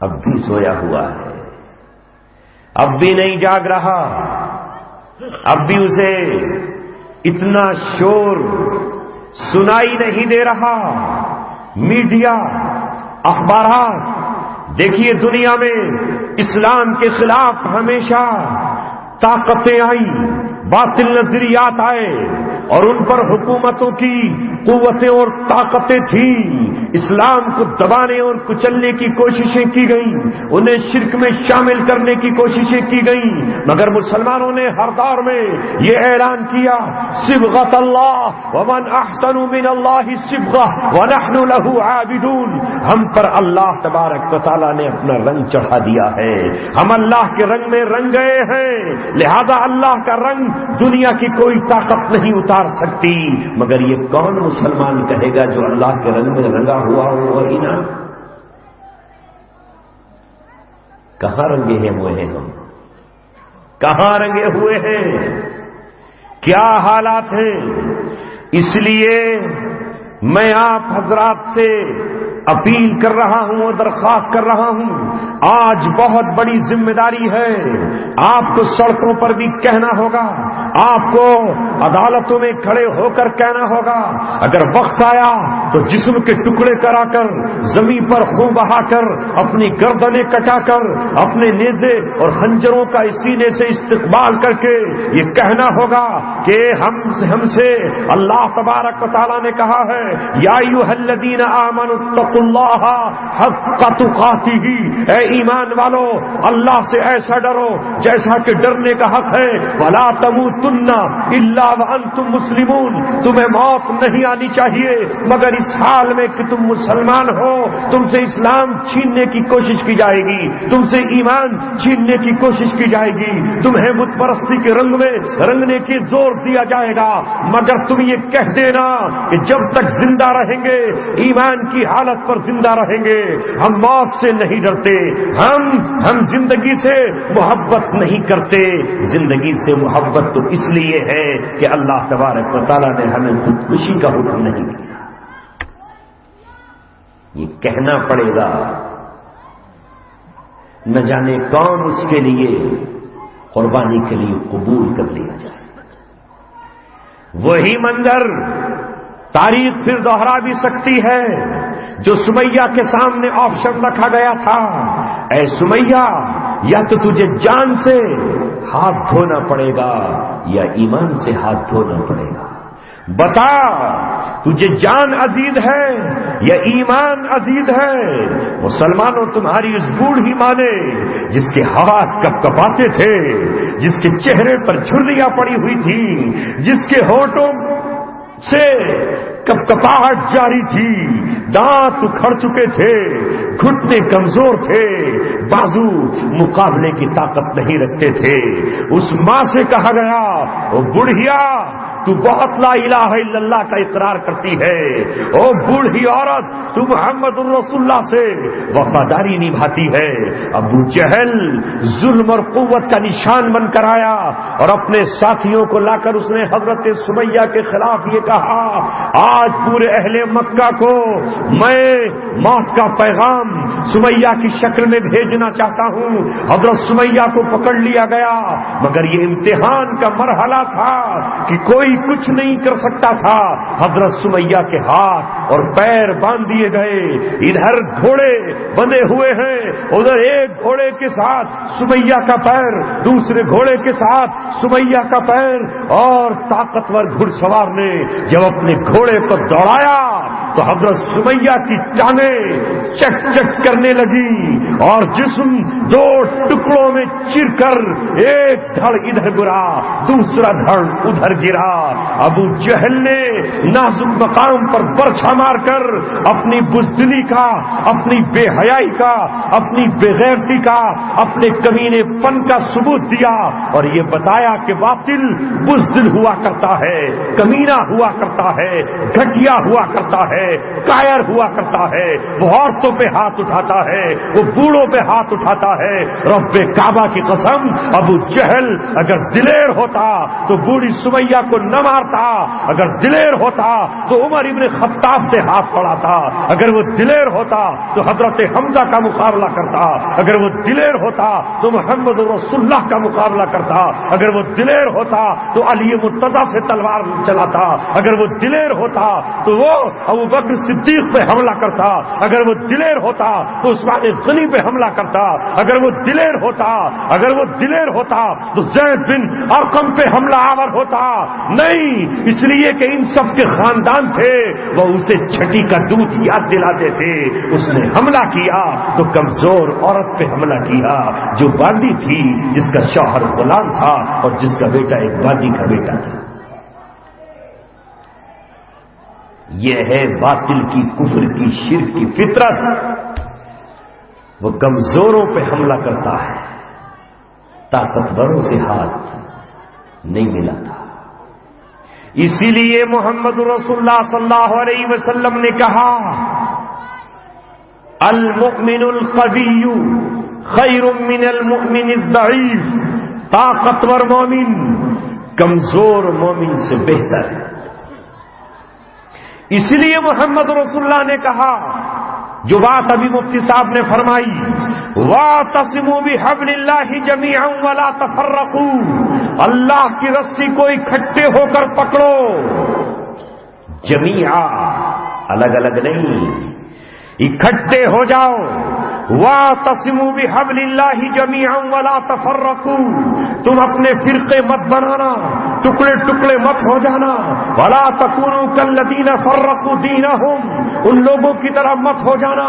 اب بھی سویا ہوا ہے، اب بھی نہیں جاگ رہا، اب بھی اسے اتنا شور سنائی نہیں دے رہا۔ میڈیا، اخبارات، دیکھیے دنیا میں اسلام کے خلاف ہمیشہ طاقتیں آئیں، باطل نظریات آئے اور ان پر حکومتوں کی قوتیں اور طاقتیں تھیں، اسلام کو دبانے اور کچلنے کی کوششیں کی گئیں، انہیں شرک میں شامل کرنے کی کوششیں کی گئیں، مگر مسلمانوں نے ہر دور میں یہ اعلان کیا، صبغۃ اللہ ومن احسن من اللہ صبغہ ونحن له عابدون، ہم پر اللہ تبارک و تعالیٰ نے اپنا رنگ چڑھا دیا ہے، ہم اللہ کے رنگ میں رنگ گئے ہیں، لہذا اللہ کا رنگ دنیا کی کوئی طاقت نہیں اتار سکتی۔ مگر یہ کون مسلمان کہے گا جو اللہ کے رنگ میں رنگا ہوا ہو؟ وہی نا، کہاں رنگے ہوئے ہیں ہم؟ کہاں رنگے ہوئے ہیں؟ کیا حالات ہیں؟ اس لیے میں آپ حضرات سے اپیل کر رہا ہوں اور درخواست کر رہا ہوں، آج بہت بڑی ذمہ داری ہے، آپ کو سڑکوں پر بھی کہنا ہوگا، آپ کو عدالتوں میں کھڑے ہو کر کہنا ہوگا، اگر وقت آیا تو جسم کے ٹکڑے کرا کر، زمین پر خون بہا کر، اپنی گردنیں کٹا کر، اپنے نیزے اور خنجروں کا سینے سے استقبال کر کے یہ کہنا ہوگا کہ ہم سے اللہ تبارک و تعالیٰ نے کہا ہے، یا ایھا الذین آمنوا اتقوا اللہ حق تقاتہ، اے ایمان والو اللہ سے ایسا ڈرو جیسا کہ ڈرنے کا حق ہے، ولا تموتن الا وانتم مسلمون، تمہیں موت نہیں آنی چاہیے مگر اس حال میں کہ تم مسلمان ہو، تم سے اسلام چھیننے کی کوشش کی جائے گی، تم سے ایمان چھیننے کی کوشش کی جائے گی، تمہیں بت پرستی کے رنگ میں رنگنے کی زور دیا جائے گا، مگر تم یہ کہہ دینا کہ جب تک زندہ رہیں گے، ایمان کی حالت پر زندہ رہیں گے، ہم موت سے نہیں ڈرتے، ہم زندگی سے محبت نہیں کرتے۔ زندگی سے محبت تو اس لیے ہے کہ اللہ تبارک و تعالیٰ نے ہمیں خودکشی کا حکم نہیں دیا۔ یہ کہنا پڑے گا، نہ جانے کون اس کے لیے قربانی کے لیے قبول کر لیا جائے۔ وہی منظر تاریخ پھر دوہرا بھی سکتی ہے جو سمیہ کے سامنے آپشن رکھا گیا تھا، اے سمیہ یا تو تجھے جان سے ہاتھ دھونا پڑے گا یا ایمان سے ہاتھ دھونا پڑے گا، بتا تجھے جان عزیز ہے یا ایمان عزیز ہے؟ مسلمانوں تمہاری اس بوڑھی ماں نے جس کے ہاتھ کپ کپاتے تھے، جس کے چہرے پر جھریاں پڑی ہوئی تھی، جس کے ہونٹوں سے کپ کپاہٹ جاری تھی، دانت اکھڑ چکے تھے، گھٹنے کمزور تھے، بازو مقابلے کی طاقت نہیں رکھتے تھے، اس ماں سے کہا گیا، او بڑھیا تو بہت لا الہ الا اللہ کا اقرار کرتی ہے، او بوڑھی عورت تو محمد الرسول اللہ سے وفاداری نبھاتی ہے۔ ابو جہل ظلم اور قوت کا نشان بن کر آیا اور اپنے ساتھیوں کو لا کر اس نے حضرت سمیہ کے خلاف یہ کہا، آج پورے اہل مکہ کو میں موت کا پیغام سمیہ کی شکل میں بھیجنا چاہتا ہوں۔ حضرت سمیہ کو پکڑ لیا گیا، مگر یہ امتحان کا مرحلہ تھا کہ کوئی کچھ نہیں کر سکتا تھا۔ حضرت سمیہ کے ہاتھ اور پیر باندھ دیے گئے، ادھر گھوڑے بندھے ہوئے ہیں، ادھر ایک گھوڑے کے ساتھ سمیہ کا پیر، دوسرے گھوڑے کے ساتھ سمیہ کا پیر، اور طاقتور گھڑ سوار نے جب اپنے گھوڑے کو دوڑایا تو حضرت سمیہ کی ٹانگیں چک چک کرنے لگی اور جسم دو ٹکڑوں میں چیر کر ایک دھڑ ادھر گرا، دوسرا دھڑ ادھر گرا۔ ابو جہل نے نازک مقام پر برچھا مار کر اپنی بزدلی کا، اپنی بے حیائی کا، اپنی بے غیرتی کا، اپنے کمینے پن کا ثبوت دیا اور یہ بتایا کہ باطل بزدل ہوا کرتا ہے، کمینہ ہوا کرتا ہے، گھٹیا ہوا کرتا ہے، کائر ہوا کرتا ہے، وہ عورتوں پہ ہاتھ اٹھاتا ہے، وہ بوڑھوں پہ ہاتھ اٹھاتا ہے۔ رب کعبہ کی قسم، ابو جہل اگر دلیر ہوتا تو بوڑھی سمیہ کو نہ مارتا، اگر دلیر ہوتا تو عمر ابن خطاب سے ہاتھ پڑاتا، اگر وہ دلیر ہوتا تو حضرت حمزہ کا مقابلہ کرتا، اگر وہ دلیر ہوتا تو محمد رسول اللہ کا مقابلہ کرتا، اگر وہ دلیر ہوتا تو علی مرتضیٰ سے تلوار چلاتا، اگر وہ دلیر ہوتا تو وہ ابو بکر صدیق پہ حملہ کرتا، اگر وہ دلیر ہوتا تو عثمان غنی پہ حملہ کرتا، اگر وہ دلیر ہوتا، اگر وہ دلیر ہوتا تو زید بن ارقم پہ حملہ آور ہوتا۔ نہیں، اس لیے کہ ان سب کے خاندان تھے، وہ اسے چھٹی کا دودھ یاد دلاتے تھے۔ اس نے حملہ کیا تو کمزور عورت پہ حملہ کیا جو باندی تھی، جس کا شوہر غلام تھا اور جس کا بیٹا ایک باندی کا بیٹا تھا۔ یہ ہے باطل کی، کفر کی، شرک کی فطرت۔ وہ کمزوروں پہ حملہ کرتا ہے، طاقتوروں سے ہاتھ نہیں ملاتا۔ اسی لیے محمد رسول اللہ صلی اللہ علیہ وسلم نے کہا، المؤمن القوی خیر من المؤمن الضعیف، طاقتور مومن کمزور مومن سے بہتر ہے۔ اس لیے محمد رسول اللہ نے کہا، جو بات ابھی مفتی صاحب نے فرمائی، وَاعْتَصِمُوا بِحَبْلِ اللَّهِ جَمِيعًا وَلَا تَفَرَّقُوا، اللہ کی رسی کو اکٹھے ہو کر پکڑو، جمیعا، الگ الگ نہیں، اکٹھے ہو جاؤ۔ وَاعْتَصِمُوا بِحَبْلِ اللَّهِ جَمِيعًا وَلَا تَفَرَّقُوا، تم اپنے فرقے مت بنانا، ٹکڑے ٹکڑے مت ہو جانا۔ وَلَا تَكُونُوا كَالَّذِينَ فَرَّقُوا دِينَهُمْ، ان لوگوں کی طرح مت ہو جانا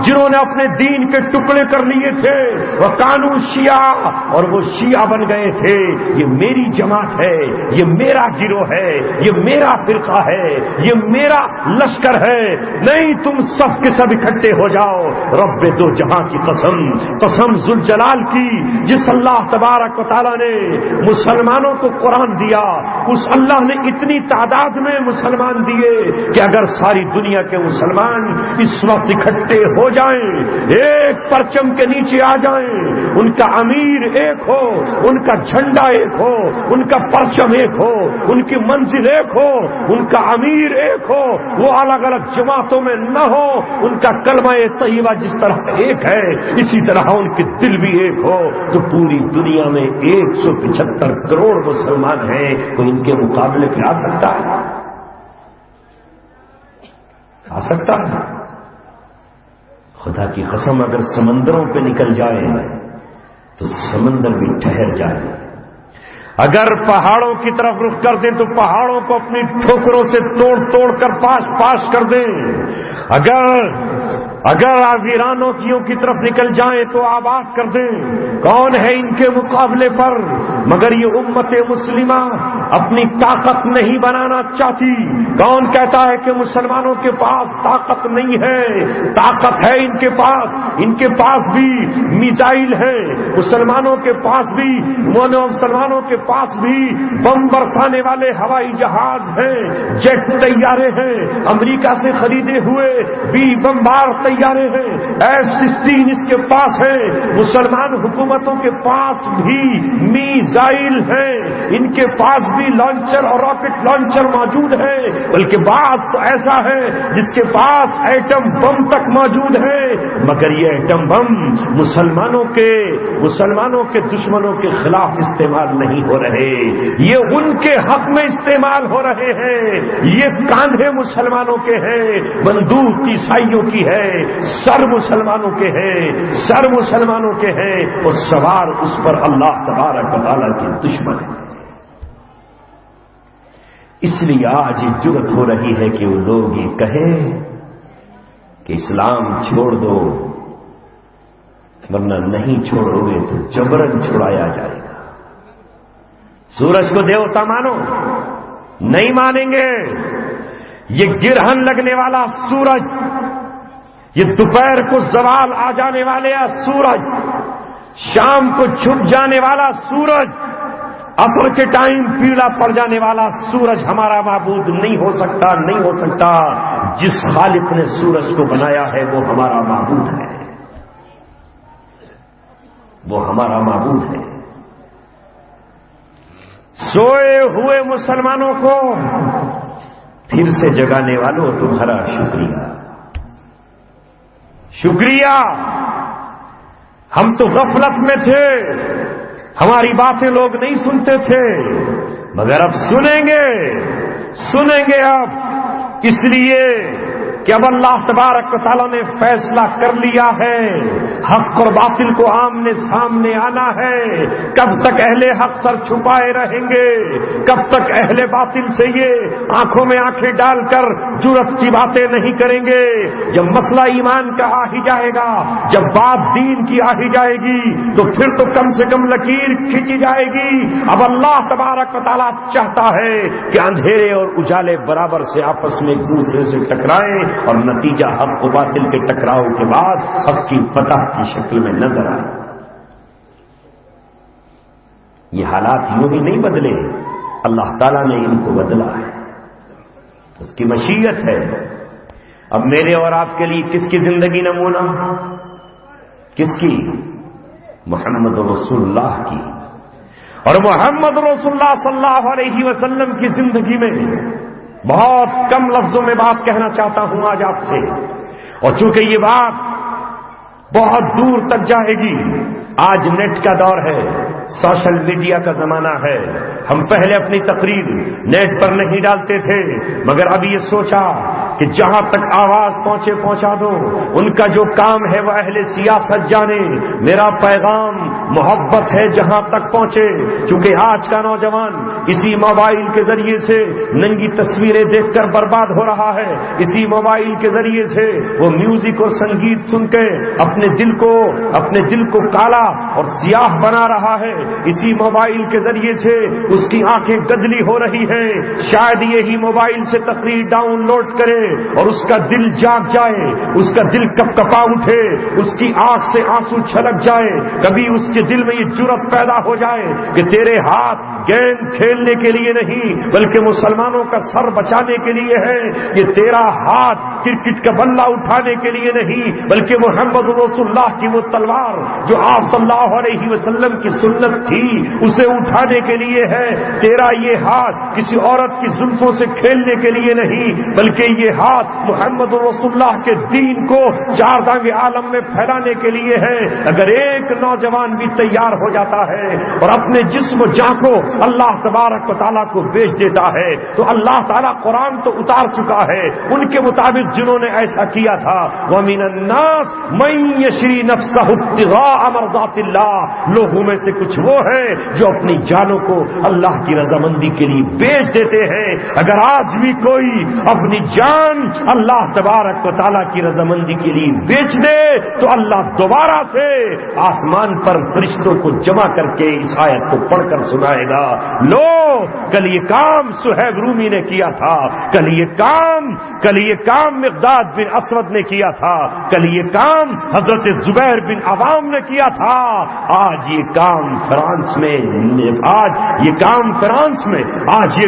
جنہوں نے اپنے دین کے ٹکڑے کر لیے تھے۔ وَكَانُوا شِيَعًا، اور وہ شیعہ بن گئے تھے۔ یہ میری جماعت ہے، یہ میرا گروہ ہے، یہ میرا فرقہ ہے، یہ میرا لشکر ہے۔ نہیں، تم سب کے سب اکٹھے ہو جاؤ۔ رب دو جہاں کی قسم، قسم ذوالجلال کی، جس اللہ تبارک و تعالیٰ نے مسلمانوں کو قرآن دیا، اس اللہ نے اتنی تعداد میں مسلمان دیے کہ اگر ساری دنیا کے مسلمان اس وقت اکٹھے ہو جائیں، ایک پرچم کے نیچے آ جائیں، ان کا امیر ایک ہو، ان کا جھنڈا ایک ہو، ان کا پرچم ایک ہو، ان کی منزل ایک ہو، ان کا امیر ایک ہو، وہ الگ الگ جماعتوں میں نہ ہو، ان کا کلمہ طیبہ جس طرح ایک ہے اسی طرح ان کے دل بھی ایک ہو، تو پوری دنیا میں 175 کروڑ مسلمان ہیں، کوئی ان کے مقابلے پہ آ سکتا ہے؟ آ سکتا ہے؟ خدا کی قسم، اگر سمندروں پہ نکل جائے تو سمندر بھی ٹھہر جائے۔ اگر پہاڑوں کی طرف رخ کر دیں تو پہاڑوں کو اپنی ٹھوکروں سے توڑ توڑ کر پاش پاش کر دیں۔ اگر ویرانوں کی طرف نکل جائیں تو آباد کر دیں۔ کون ہے ان کے مقابلے پر؟ مگر یہ امت مسلمہ اپنی طاقت نہیں بنانا چاہتی۔ کون کہتا ہے کہ مسلمانوں کے پاس طاقت نہیں ہے؟ طاقت ہے ان کے پاس، ان کے پاس بھی میزائل ہیں، مسلمانوں کے پاس بھی، مسلمانوں کے پاس بھی بم برسانے والے ہوائی جہاز ہیں، جیٹ طیارے ہیں، امریکہ سے خریدے ہوئے بھی بمبار طیارے ہیں، F-16 اس کے پاس ہیں، مسلمان حکومتوں کے پاس بھی میزائل ہیں، ان کے پاس بھی لانچر اور راکٹ لانچر موجود ہیں، بلکہ بات تو ایسا ہے جس کے پاس ایٹم بم تک موجود ہے، مگر یہ ایٹم بم مسلمانوں کے دشمنوں کے خلاف استعمال نہیں ہو رہے، یہ ان کے حق میں استعمال ہو رہے ہیں۔ یہ کاندھے مسلمانوں کے ہیں، بندوق عیسائیوں کی ہے، سر مسلمانوں کے ہیں اور سوار اس پر اللہ تبارک و تعالیٰ کے دشمن ہیں۔ اس لیے آج یہ جرأت ہو رہی ہے کہ وہ لوگ یہ کہیں کہ اسلام چھوڑ دو، ورنہ نہیں چھوڑو گے تو جبرن چھڑایا جائے گا۔ سورج کو دیوتا مانو، نہیں مانیں گے۔ یہ گرہن لگنے والا سورج، یہ دوپہر کو زوال آ جانے والے سورج، شام کو چھپ جانے والا سورج، عصر کے ٹائم پیلا پڑ جانے والا سورج ہمارا معبود نہیں ہو سکتا۔ جس خالق نے سورج کو بنایا ہے وہ ہمارا معبود ہے، سوئے ہوئے مسلمانوں کو پھر سے جگانے والوں تمہارا شکریہ۔ ہم تو غفلت میں تھے، ہماری باتیں لوگ نہیں سنتے تھے، مگر اب سنیں گے اب، اس لیے کہ اب اللہ تبارک و تعالیٰ نے فیصلہ کر لیا ہے، حق اور باطل کو آمنے سامنے آنا ہے۔ کب تک اہل حق سر چھپائے رہیں گے؟ کب تک اہل باطل سے یہ آنکھوں میں آنکھیں ڈال کر جرأت کی باتیں نہیں کریں گے؟ جب مسئلہ ایمان کا آ ہی جائے گا، جب بات دین کی آ ہی جائے گی، تو پھر تو کم سے کم لکیر کھینچی جائے گی۔ اب اللہ تبارک و تعالیٰ چاہتا ہے کہ اندھیرے اور اجالے برابر سے آپس میں ایک دوسرے سے ٹکرائیں، اور نتیجہ حق و باطل کے ٹکراؤ کے بعد حق کی فتح کی شکل میں نظر آئے۔ یہ حالات یوں ہی نہیں بدلے، اللہ تعالیٰ نے ان کو بدلا ہے، اس کی مشیت ہے۔ اب میرے اور آپ کے لیے کس کی زندگی نمونہ؟ کس کی؟ محمد رسول اللہ کی۔ اور محمد رسول اللہ صلی اللہ علیہ وسلم کی زندگی میں بہت کم لفظوں میں بات کہنا چاہتا ہوں آج آپ سے، اور چونکہ یہ بات بہت دور تک جائے گی۔ آج نیٹ کا دور ہے، سوشل میڈیا کا زمانہ ہے۔ ہم پہلے اپنی تقریر نیٹ پر نہیں ڈالتے تھے، مگر اب یہ سوچا کہ جہاں تک آواز پہنچا دو۔ ان کا جو کام ہے وہ اہل سیاست جانے، میرا پیغام محبت ہے جہاں تک پہنچے۔ چونکہ آج کا نوجوان اسی موبائل کے ذریعے سے ننگی تصویریں دیکھ کر برباد ہو رہا ہے، اسی موبائل کے ذریعے سے وہ میوزک اور سنگیت سن کے اپنے دل کو کالا اور سیاہ بنا رہا ہے، اسی موبائل کے ذریعے سے اس کی آنکھیں گدلی ہو رہی ہیں۔ شاید یہی موبائل سے تقریر ڈاؤن لوڈ کرے اور اس کا دل جاگ جائے، اس کا دل کپ کپا اٹھے، اس کی آنکھ سے آنسو چھلک جائے، کبھی اس کے دل میں یہ جرأت پیدا ہو جائے کہ تیرے ہاتھ گیند کھیلنے کے لیے نہیں بلکہ مسلمانوں کا سر بچانے کے لیے ہے، یہ تیرا ہاتھ کرکٹ کا بلہ اٹھانے کے لیے نہیں بلکہ محمد رسول اللہ کی وہ تلوار جو آپ صلی اللہ علیہ وسلم کی سنت تھی اسے اٹھانے کے لیے ہے، تیرا یہ ہاتھ کسی عورت کی زلفوں سے کھیلنے کے لیے نہیں بلکہ یہ ہاتھ محمد رسول اللہ کے دین کو چار دانگ عالم میں پھیلانے کے لیے ہے۔ اگر ایک نوجوان بھی تیار ہو جاتا ہے اور اپنے جسم و جان کو اللہ تبارک و تعالیٰ کو بیچ دیتا ہے تو اللہ تعالیٰ قرآن تو اتار چکا ہے، ان کے مطابق جنہوں نے ایسا کیا تھا وَمِنَ النَّاسِ مَن يَشْرِي نَفْسَهُ ابْتِغَاءَ مَرْضَاتِ اللَّهِ، لوگوں میں سے کچھ وہ ہیں جو اپنی جانوں کو اللہ کی رضامندی کے لیے بیچ دیتے ہیں۔ اگر آج بھی کوئی اپنی جان جان اللہ تبارک و تعالیٰ کی رضامندی کے لیے بیچ دے تو اللہ دوبارہ سے آسمان پر فرشتوں کو جمع کر کے اس آیت کو پڑھ کر سنائے گا، لو کل یہ کام صہیب رومی نے کیا تھا، کل یہ کام مقداد بن اسود نے کیا تھا، کل یہ کام حضرت زبیر بن عوام نے کیا تھا، آج یہ کام فرانس میں، آج یہ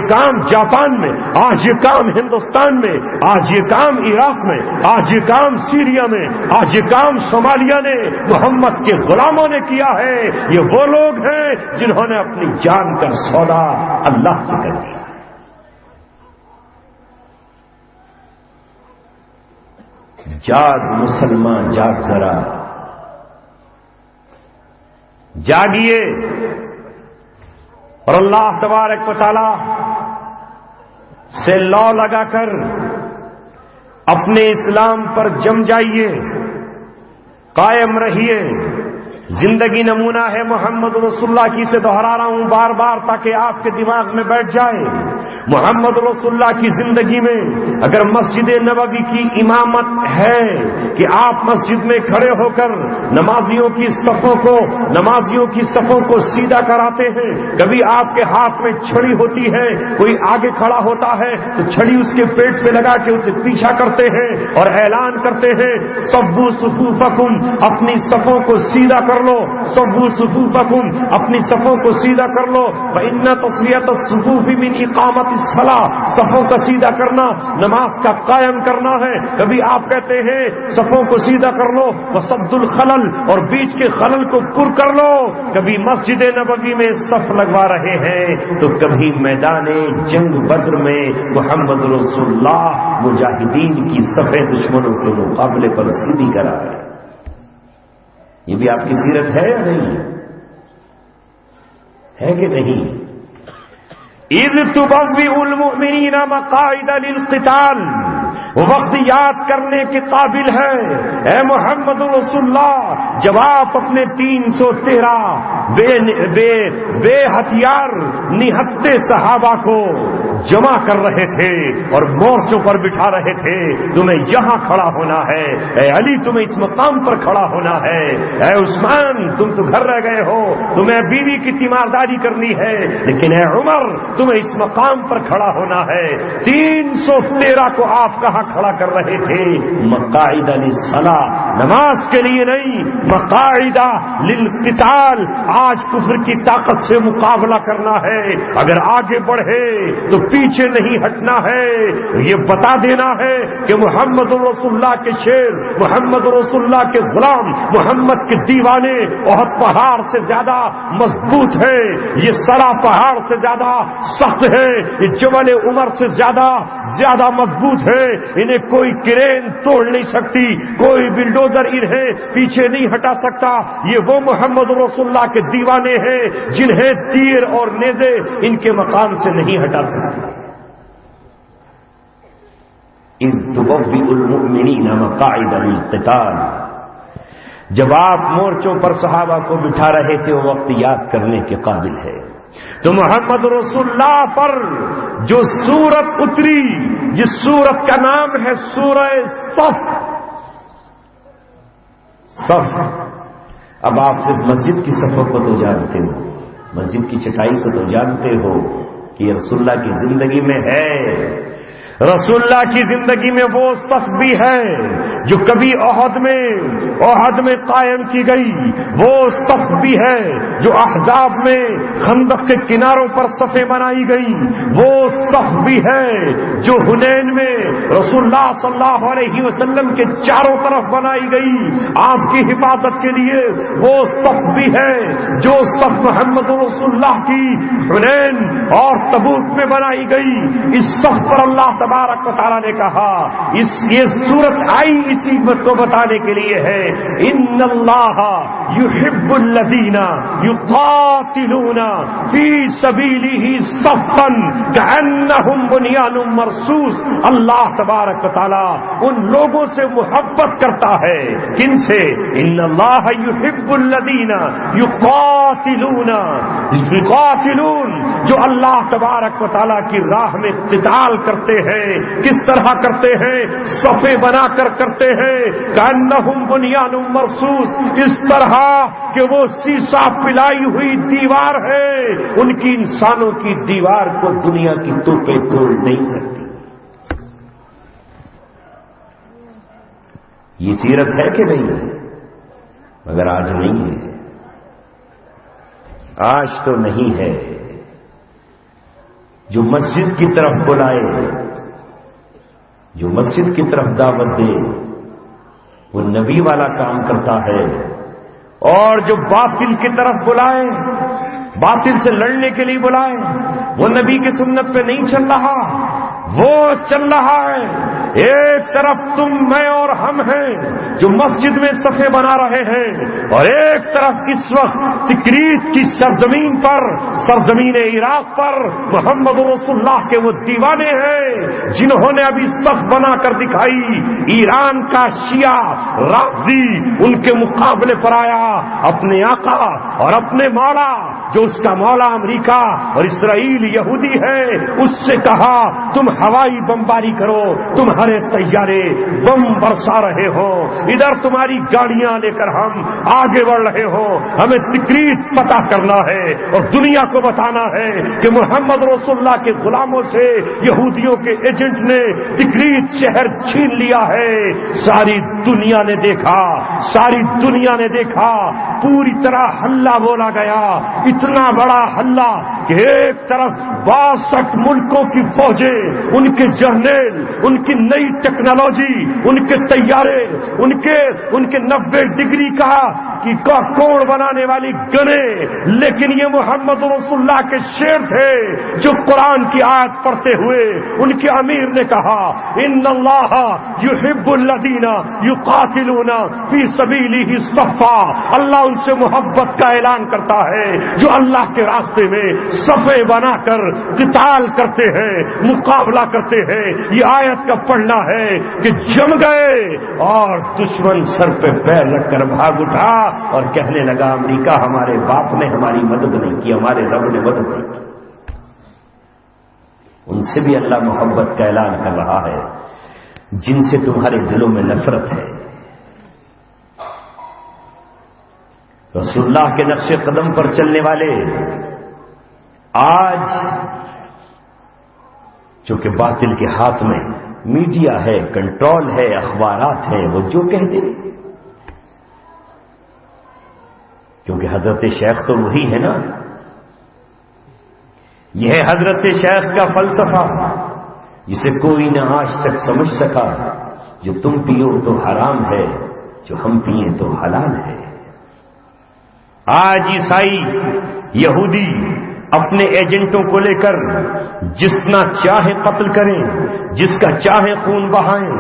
کام جاپان میں، آج یہ کام ہندوستان میں، آج یہ کام عراق میں، آج یہ کام سیریا میں، آج یہ کام صومالیہ نے محمد کے غلاموں نے کیا ہے۔ یہ وہ لوگ ہیں جنہوں نے اپنی جان کا سودا اللہ سے کر دیا۔ جاگ مسلمان، جاگ ذرا، جاگیے اور اللہ تبارک و تعالی سے لو لگا کر اپنے اسلام پر جم جائیے، قائم رہیے۔ زندگی نمونہ ہے محمد رسول اللہ کی، سے دہرا رہا ہوں بار بار تاکہ آپ کے دماغ میں بیٹھ جائے۔ محمد رسول اللہ کی زندگی میں اگر مسجد نبوی کی امامت ہے کہ آپ مسجد میں کھڑے ہو کر نمازیوں کی صفوں کو سیدھا کراتے ہیں، کبھی آپ کے ہاتھ میں چھڑی ہوتی ہے، کوئی آگے کھڑا ہوتا ہے تو چھڑی اس کے پیٹ پہ لگا کے اسے پیچھا کرتے ہیں اور اعلان کرتے ہیں صفوا صفوفکم، اپنی صفوں کو سیدھا کر لو، صفوا صفوفکم، اپنی صفوں کو سیدھا کر لو، فإن تصفیۃ الصفوف من اقامت الصلاۃ، صفوں کا سیدھا کرنا نماز کا قائم کرنا ہے۔ کبھی آپ کہتے ہیں صفوں کو سیدھا کر لو، وسد الخلل، اور بیچ کے خلل کو پر کر لو۔ کبھی مسجد نبوی میں صف لگوا رہے ہیں تو کبھی میدان جنگ بدر میں محمد رسول اللہ مجاہدین کی صفیں دشمنوں کے مقابلے پر سیدھی کرا رہے ہیں۔ یہ بھی آپ کی سیرت ہے یا نہیں؟ ہے کہ نہیں؟ اذ تبوئ المؤمنین مقاعد للقتال، وہ وقت یاد کرنے کے قابل ہے اے محمد رسول اللہ جب آپ اپنے 313 بے ہتھیار نہتے صحابہ کو جمع کر رہے تھے اور مورچوں پر بٹھا رہے تھے۔ تمہیں یہاں کھڑا ہونا ہے، اے علی تمہیں اس مقام پر کھڑا ہونا ہے، اے عثمان تم تو گھر رہ گئے ہو، تمہیں بیوی کی تیمارداری کرنی ہے، لیکن اے عمر تمہیں اس مقام پر کھڑا ہونا ہے۔ 313 کو آپ کہاں کھڑا کر رہے تھے؟ مقاعد للصلاۃ، نماز کے لیے نہیں، مقاعد للقتال، آج کفر کی طاقت سے مقابلہ کرنا ہے۔ اگر آگے بڑھے تو پیچھے نہیں ہٹنا ہے، یہ بتا دینا ہے کہ محمد رسول اللہ کے شیر، محمد رسول اللہ کے غلام، محمد کے دیوانے احد پہاڑ سے زیادہ مضبوط ہے، یہ سرا پہاڑ سے زیادہ سخت ہے، یہ جبل عمر سے زیادہ مضبوط ہے، انہیں کوئی کرین توڑ نہیں سکتی، کوئی بلڈوزر انہیں پیچھے نہیں ہٹا سکتا۔ یہ وہ محمد رسول اللہ کے دیوانے ہیں جنہیں تیر اور نیزے ان کے مقام سے نہیں ہٹا سکتے۔ اذ تبوئ المؤمنین مقاعد للقتال، جب آپ مورچوں پر صحابہ کو بٹھا رہے تھے وہ وقت یاد کرنے کے قابل ہے۔ تو محمد رسول اللہ پر جو سورت اتری، جس سورت کا نام ہے سورہ صف، اب آپ صرف مسجد کی صفوں کو تو جانتے ہو، مسجد کی چٹائی کو تو جانتے ہو کہ یہ رسول اللہ کی زندگی میں ہے۔ رسول اللہ کی زندگی میں وہ صف بھی ہے جو کبھی احد میں قائم کی گئی، وہ صف بھی ہے جو احزاب میں خندق کے کناروں پر صفیں بنائی گئی، وہ صف بھی ہے جو حنین میں رسول اللہ صلی اللہ علیہ وسلم کے چاروں طرف بنائی گئی آپ کی حفاظت کے لیے، وہ صف بھی ہے جو صف محمد رسول اللہ کی حنین اور تبوک میں بنائی گئی۔ اس صف پر اللہ تبارک و تعالیٰ نے کہا، یہ صورت آئی اسی بات کو بتانے کے لیے ہے، ان اللہ یحب الذین یقاتلون فی سبیلہ صفا کأنہم بنیان مرصوص۔ اللہ تبارک و تعالیٰ ان لوگوں سے محبت کرتا ہے، کن سے؟ ان اللہ یحب الذین یقاتلون، جو اللہ تبارک و تعالیٰ کی راہ میں قتال کرتے ہیں، ہیں کس طرح کرتے ہیں، صفے بنا کر کرتے ہیں، کأنہم بنیان مرصوص، اس طرح کہ وہ سیسا پلائی ہوئی دیوار ہے، ان کی انسانوں کی دیوار کو دنیا کی توپیں توڑ نہیں سکتی۔ یہ سیرت ہے کہ نہیں ہے؟ مگر آج نہیں ہے، آج تو نہیں ہے۔ جو مسجد کی طرف بلائے، جو مسجد کی طرف دعوت دے، وہ نبی والا کام کرتا ہے، اور جو باطل کی طرف بلائے، باطل سے لڑنے کے لیے بلائے، وہ نبی کی سنت پہ نہیں چل رہا، وہ چل رہا ہے۔ ایک طرف تم، میں اور ہم ہیں جو مسجد میں صفے بنا رہے ہیں، اور ایک طرف اس وقت تکریت کی سرزمین پر، سرزمین عراق پر محمد رسول اللہ کے وہ دیوانے ہیں جنہوں نے ابھی صف بنا کر دکھائی۔ ایران کا شیعہ رافضی ان کے مقابلے پر آیا، اپنے آقا اور اپنے مولا جو اس کا مولا امریکہ اور اسرائیل یہودی ہے، اس سے کہا تم ہوائی بمباری کرو، تمہارے طیارے بم برسا رہے ہو، ادھر تمہاری گاڑیاں لے کر ہم آگے بڑھ رہے ہو، ہمیں تکریت پتہ کرنا ہے اور دنیا کو بتانا ہے کہ محمد رسول اللہ کے غلاموں سے یہودیوں کے ایجنٹ نے تکریت شہر چھین لیا ہے۔ ساری دنیا نے دیکھا، ساری دنیا نے دیکھا، پوری طرح ہلہ بولا گیا، اتنا بڑا ہلہ کہ ایک طرف 62 ملکوں کی فوجیں، ان کے جرنیل، ان کی نئی ٹیکنالوجی، ان کے طیارے، ان کے 90 ڈگری کا کوڑ بنانے والی گنیں، لیکن یہ محمد رسول اللہ کے شیر تھے جو قرآن کی آیت پڑھتے ہوئے ان کے امیر نے کہا ان اللہ یحب الذین یقاتلون فی سبیلہ صفا، اللہ ان سے محبت کا اعلان کرتا ہے جو اللہ کے راستے میں صفے بنا کر قتال کرتے ہیں، مقابلہ کرتے ہیں۔ یہ آیت کا پڑھنا ہے کہ جم گئے اور دشمن سر پہ پیر رکھ کر بھاگ اٹھا اور کہنے لگا امریکہ ہمارے باپ نے ہماری مدد نہیں کی، ہمارے رب نے مدد نہیں کی۔ ان سے بھی اللہ محبت کا اعلان کر رہا ہے جن سے تمہارے دلوں میں نفرت ہے۔ رسول اللہ کے نقش قدم پر چلنے والے آج چونکہ باطل کے ہاتھ میں میڈیا ہے، کنٹرول ہے، اخبارات ہیں، وہ جو کہہ دے، کیونکہ حضرت شیخ تو وہی ہے نا۔ یہ ہے حضرت شیخ کا فلسفہ جسے کوئی نہ آج تک سمجھ سکا، جو تم پیو تو حرام ہے، جو ہم پیئیں تو حلال ہے۔ آج عیسائی، یہودی اپنے ایجنٹوں کو لے کر جتنا چاہے قتل کریں، جس کا چاہے خون بہائیں،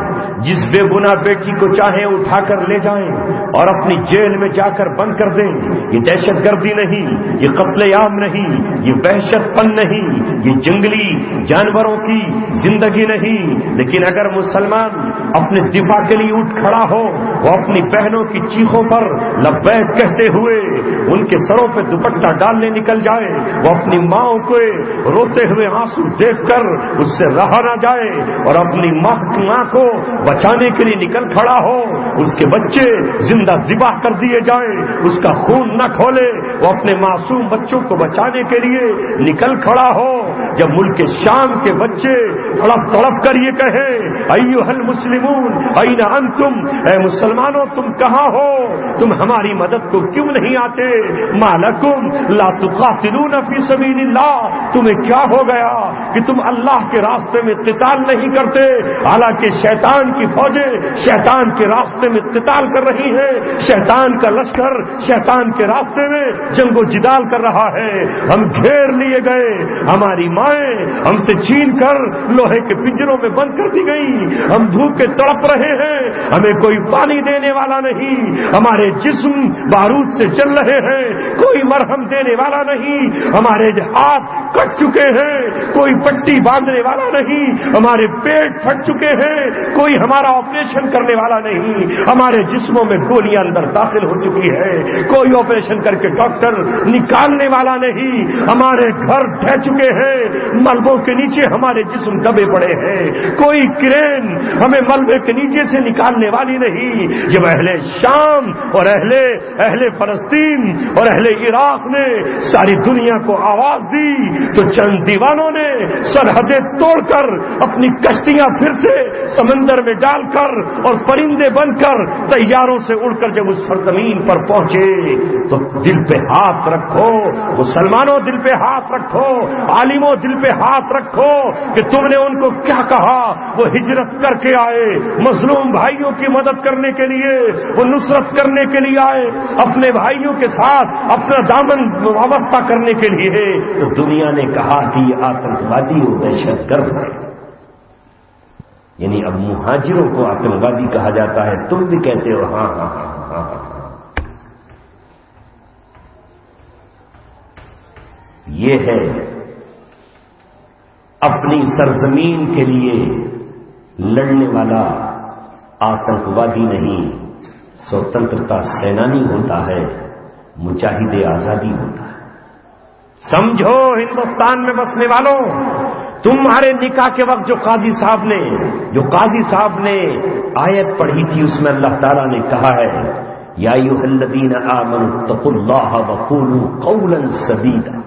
جس بے گناہ بیٹی کو چاہے اٹھا کر لے جائیں اور اپنی جیل میں جا کر بند کر دیں۔ یہ دہشت گردی نہیں، یہ قتل عام نہیں، یہ وحشت پن نہیں، یہ جنگلی جانوروں کی زندگی نہیں۔ لیکن اگر مسلمان اپنے دفاع کے لیے اٹھ کھڑا ہو، وہ اپنی بہنوں کی چیخوں پر لبیک کہتے ہوئے ان کے سروں پہ دوپٹہ ڈالنے نکل جائے، وہ اپنی ماں کو روتے ہوئے آنسو دیکھ کر اس سے رہا نہ جائے اور اپنی ماں کو بچانے کے لیے نکل کھڑا ہو، اس کے بچے زندہ ذبح کر دیے جائیں، اس کا خون نہ کھولے، وہ اپنے معصوم بچوں کو بچانے کے لیے نکل کھڑا ہو۔ جب ملک شام کے بچے تڑپ تڑپ کر یہ کہیں ایھا المسلمون این انتم، اے مسلمانوں تم کہاں ہو، تم ہماری مدد کو کیوں نہیں آتے؟ ما لکم لا تقاتلون فی سبیل اللہ، تمہیں کیا ہو گیا کہ تم اللہ کے راستے میں قتال نہیں کرتے؟ حالانکہ شیطان کی فوجیں شیطان کے راستے میں قتال کر رہی ہیں، شیطان کا لشکر شیطان کے راستے میں جنگ و جدال کر رہا ہے۔ ہم گھیر لیے گئے، ہماری مائیں ہم سے چھین کر لوہے کے پنجروں میں بند کر دی گئی، ہم بھوکے تڑپ رہے ہیں، ہمیں کوئی پانی دینے والا نہیں، ہمارے جسم بارود سے چل رہے ہیں، کوئی مرہم دینے والا نہیں، ہمارے ہمارے ہاتھ کٹ چکے ہیں، کوئی پٹی باندھنے والا نہیں، ہمارے پیٹ پھٹ چکے ہیں، کوئی ہمارا آپریشن کرنے والا نہیں، ہمارے جسموں میں گولیاں اندر داخل ہو چکی ہے، کوئی آپریشن کر کے ڈاکٹر نکالنے والا نہیں، ہمارے گھر ڈھہ چکے ہیں، ملبوں کے نیچے ہمارے جسم دبے پڑے ہیں، کوئی کرین ہمیں ملبے کے نیچے سے نکالنے والی نہیں۔ جب اہل شام اور اہل فلسطین اور اہل عراق نے ساری دنیا کو آواز دی تو چند دیوانوں نے سرحدیں توڑ کر اپنی کشتیاں پھر سے سمندر میں ڈال کر اور پرندے بن کر طیاروں سے اڑ کر جب اس سرزمین پر پہنچے تو دل پہ ہاتھ رکھو، مسلمانوں دل پہ ہاتھ رکھو، عالموں دل پہ ہاتھ رکھو کہ تم نے ان کو کیا کہا۔ وہ ہجرت کر کے آئے، مظلوم بھائیوں کی مدد کرنے کے لیے، وہ نصرت کرنے کے لیے آئے، اپنے بھائیوں کے ساتھ اپنا دامن وابستہ کرنے کے لیے، تو دنیا نے کہا کہ یہ آتنکوادی اور دہشت گرد ہے۔ یعنی اب مہاجروں کو آتنکوادی کہا جاتا ہے، تم بھی کہتے ہو ہاں ہاں ہاں ہاں ہاں۔ یہ ہے اپنی سرزمین کے لیے لڑنے والا آتنکوادی نہیں، سوتنترتا سینانی ہوتا ہے، مجاہد آزادی ہوتا ہے۔ سمجھو ہندوستان میں بسنے والوں، تمہارے نکاح کے وقت جو قاضی صاحب نے آیت پڑھی تھی، اس میں اللہ تعالیٰ نے کہا ہے یا ایھا الذین آمنوا اتقوا اللہ وقولوا قولا سدیدا،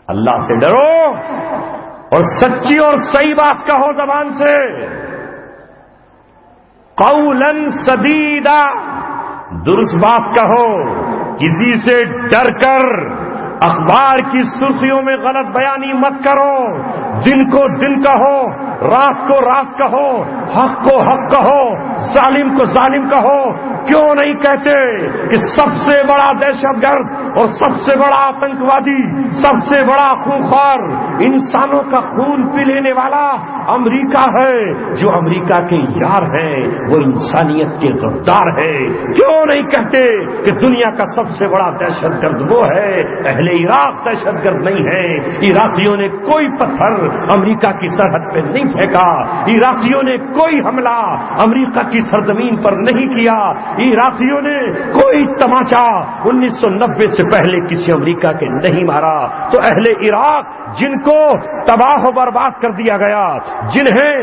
اللہ سے ڈرو اور سچی اور صحیح بات کہو زبان سے، قولا سدیدا، درست بات کہو، کسی سے ڈر کر اخبار کی سرخیوں میں غلط بیانی مت کرو، دن کو دن کہو، رات کو رات کہو، حق کو حق کہو، ظالم کو ظالم کہو۔ کیوں نہیں کہتے کہ سب سے بڑا دہشت گرد اور سب سے بڑا آتنکوادی، سب سے بڑا خونخوار، انسانوں کا خون پی لینے والا امریکہ ہے، جو امریکہ کے یار ہیں وہ انسانیت کے غدار ہے۔ کیوں نہیں کہتے کہ دنیا کا سب سے بڑا دہشت گرد وہ ہے؟ اہل عراق دہشت گرد نہیں ہے، عراقیوں نے کوئی پتھر امریکہ کی سرحد پہ نہیں پھینکا، عراقیوں نے کوئی حملہ امریکہ کی سرزمین پر نہیں کیا، عراقیوں نے کوئی تماچا 1990 سے پہلے کسی امریکہ کے نہیں مارا۔ تو اہل عراق جن کو تباہ و برباد کر دیا گیا، جنہیں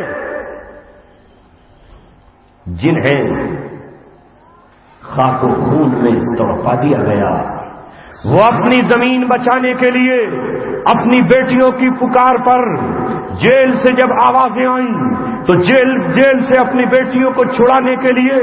خاک و خون میں تڑپا دیا گیا، وہ اپنی زمین بچانے کے لیے اپنی بیٹیوں کی پکار پر جیل سے جب آوازیں آئیں تو جیل سے اپنی بیٹیوں کو چھڑانے کے لیے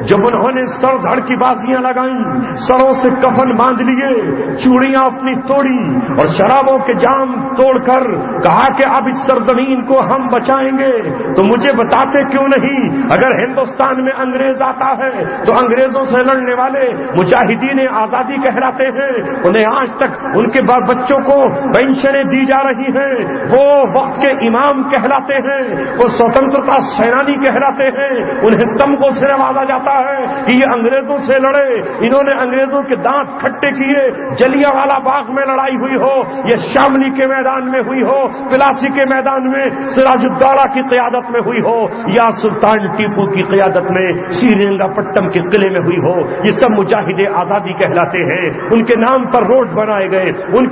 جب انہوں نے سر دھڑ کی بازیاں لگائیں، سروں سے کفن باندھ لیے، چوڑیاں اپنی توڑی اور شرابوں کے جام توڑ کر کہا کہ اب اس سرزمین کو ہم بچائیں گے، تو مجھے بتاتے کیوں نہیں اگر ہندوستان میں انگریز آتا ہے تو انگریزوں سے لڑنے والے مجاہدین آزادی کہلاتے ہیں، انہیں آج تک ان کے بچوں کو پینشنیں دی جا رہی ہیں، وہ وقت کے امام کہلاتے ہیں، وہ سوتنترتا سینانی کہلاتے ہیں، انہیں تمغوں سے نوازا جاتا ہے کہ یہ انگریزوں سے لڑے، انہوں نے انگریزوں کے دانت کھٹے کیے، جلیانوالہ باغ میں لڑائی ہوئی ہو، یہ شاملی کے میدان میں ہوئی ہو، پلاسی کے میدان میں سراج الدولہ کی قیادت میں ہوئی ہو، یا سلطان ٹیپو کی قیادت میں شیرنگا پٹم کے قلعے میں ہوئی ہو، یہ سب مجاہد آزادی کہلاتے ہیں۔ ان کے نام پر روڈ بنائے گئے، ان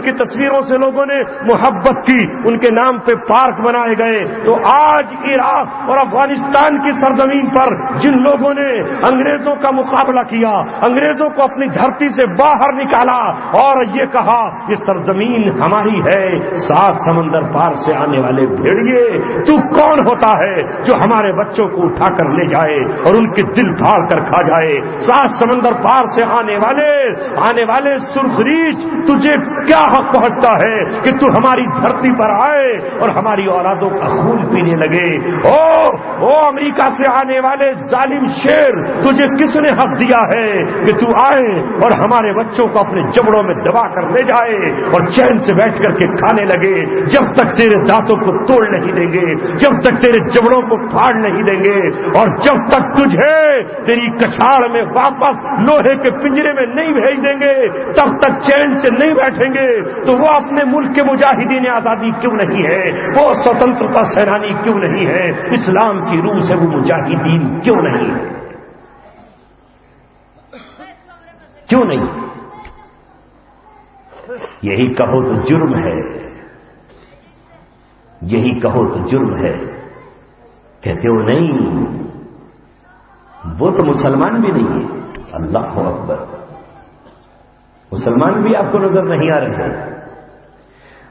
کی تصویروں سے لوگوں نے محبت کی، ان کے نام پہ پارک بنائے گئے۔ تو آج عراق اور افغانستان کی سرزمین پر جن لوگوں نے انگریزوں کا مقابلہ کیا، انگریزوں کو اپنی دھرتی سے باہر نکالا اور یہ کہا یہ سرزمین ہماری ہے، 7 سمندر پار سے آنے والے بھیڑیے، تو کون ہوتا ہے جو ہمارے بچوں کو اٹھا کر لے جائے اور ان کے دل پھاڑ کر کھا جائے؟ 7 سمندر پار سے آنے والے سرخ ریچھ تجھے کیا حق پہنچتا ہے کہ تو ہماری دھرتی پر آئے اور ہماری اولادوں کا خون پینے لگے؟ او امریکہ سے آنے والے ظالم شیر، تجھے کس نے حق دیا ہے کہ تو آئے اور ہمارے بچوں کو اپنے جبڑوں میں دبا کر لے جائے اور چین سے بیٹھ کر کے کھانے لگے؟ جب تک تیرے دانتوں کو توڑ نہیں دیں گے، جب تک تیرے جبڑوں کو پھاڑ نہیں دیں گے، اور جب تک تجھے تیری کچھاڑ میں واپس لوہے کے پنجرے میں نہیں بھیج دیں گے، تب تک چین سے نہیں بیٹھیں گے۔ تو وہ اپنے ملک کے مجاہدین آزادی کیوں نہیں ہے؟ وہ سوتنترتا سینانی کیوں نہیں ہے؟ اسلام کی روح سے وہ مجاہدین کیوں نہیں ہے؟ کیوں نہیں؟ یہی کہو تو جرم ہے، یہی کہو تو جرم ہے۔ کہتے ہو نہیں، وہ تو مسلمان بھی نہیں ہے۔ اللہ اکبر، مسلمان بھی آپ کو نظر نہیں آ رہے؟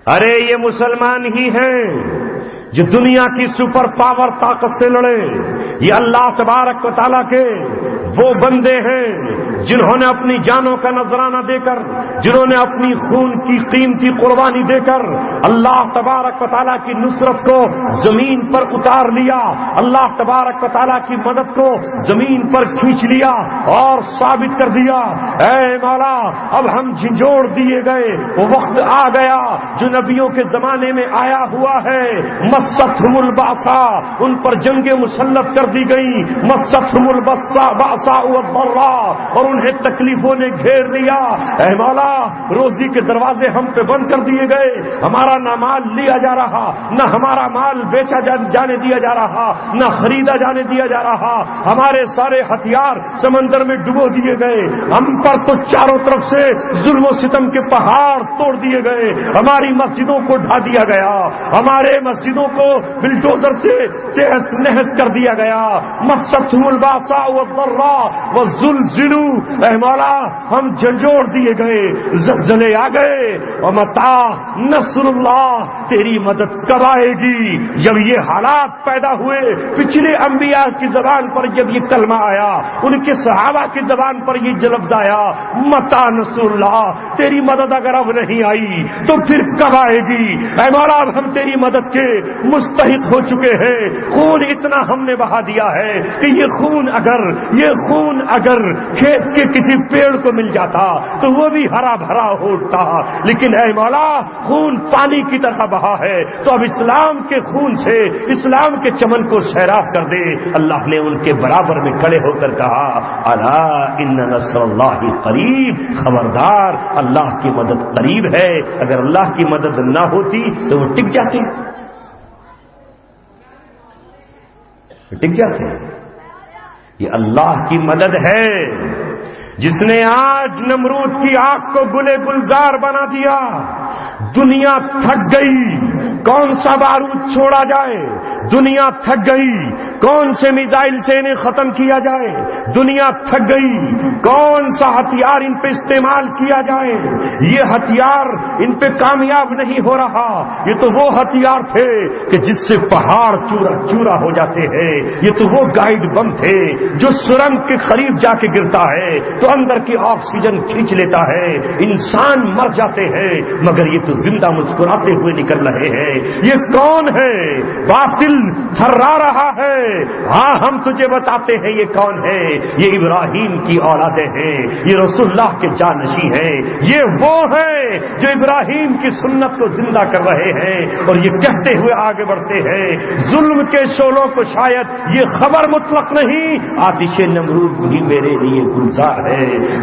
ارے یہ مسلمان ہی ہیں جو دنیا کی سپر پاور طاقت سے لڑے۔ یہ اللہ تبارک و تعالیٰ کے وہ بندے ہیں جنہوں نے اپنی جانوں کا نذرانہ دے کر، جنہوں نے اپنی خون کی قیمتی قربانی دے کر اللہ تبارک و تعالیٰ کی نصرت کو زمین پر اتار لیا، اللہ تبارک و تعالیٰ کی مدد کو زمین پر کھینچ لیا اور ثابت کر دیا۔ اے مولا، اب ہم جھنجھوڑ دیے گئے، وہ وقت آ گیا جو نبیوں کے زمانے میں آیا ہوا ہے۔ مستہم الباسا، ان پر جنگیں مسلط کر دی گئی، مستہم الباسا والضراء، اور انہیں تکلیفوں نے گھیر لیا۔ اے مولا، روزی کے دروازے ہم پہ بند کر دیے گئے، ہمارا نہ مال لیا جا رہا، نہ ہمارا مال بیچا جانے دیا جا رہا، نہ خریدا جانے دیا جا رہا، ہمارے سارے ہتھیار سمندر میں ڈبو دیے گئے، ہم پر تو چاروں طرف سے ظلم و ستم کے پہاڑ توڑ دیے گئے، ہماری مسجدوں کو ڈھا دیا گیا، ہمارے مسجدوں کو بلڈوزر سے تہس نہس کر دیا گیا۔ مستہم الباساء والضراء والزلزلوا، اے مولا ہم جھنجھوڑ دیے گئے، زلزلے آ گئے۔ ومتى نصر اللہ، تیری مدد کب آئے گی؟ جب یہ حالات پیدا ہوئے، پچھلے انبیاء کی زبان پر جب یہ کلمہ آیا، ان کے صحابہ کی زبان پر یہ لفظ آیا، متى نصر اللہ، تیری مدد اگر اب نہیں آئی تو پھر کب آئے گی؟ اے مولا اب ہم تیری مدد کے مستحق ہو چکے ہیں، خون اتنا ہم نے بہا دیا ہے کہ یہ خون اگر کھیت کے کسی پیڑ کو مل جاتا تو وہ بھی ہرا بھرا ہوتا، لیکن اے مولا خون پانی کی طرح بہا ہے، تو اب اسلام کے خون سے اسلام کے چمن کو سیراب کر دے۔ اللہ نے ان کے برابر میں کھڑے ہو کر کہا، الا ان نصر اللہ قریب، خبردار اللہ کی مدد قریب ہے۔ اگر اللہ کی مدد نہ ہوتی تو وہ ٹک جاتے، یہ اللہ کی مدد ہے جس نے آج نمرود کی آگ کو گلے گلزار بنا دیا۔ دنیا تھک گئی، کون سا بارود چھوڑا جائے؟ دنیا تھک گئی، کون سے میزائل سے انہیں ختم کیا جائے؟ دنیا تھک گئی، کون سا ہتھیار ان پہ استعمال کیا جائے؟ یہ ہتھیار ان پہ کامیاب نہیں ہو رہا۔ یہ تو وہ ہتھیار تھے کہ جس سے پہاڑ چورا چورا ہو جاتے ہیں، یہ تو وہ گائیڈ بم تھے جو سرنگ کے قریب جا کے گرتا ہے تو اندر کی آکسیجن کھینچ لیتا ہے، انسان مر جاتے ہیں مگر یہ تو زندہ مسکراتے ہوئے نکل رہے ہیں۔ یہ کون ہے؟ باطل تھرا رہا ہے۔ ہاں ہم تجھے بتاتے ہیں یہ کون ہے، یہ ابراہیم کی اولادیں ہیں، یہ رسول اللہ کے جانشین ہیں، یہ وہ ہیں جو ابراہیم کی سنت کو زندہ کر رہے ہیں اور یہ کہتے ہوئے آگے بڑھتے ہیں، ظلم کے شعلوں کو شاید یہ خبر مطلق نہیں، آتش نمرود بھی میرے لیے گلزار ہے۔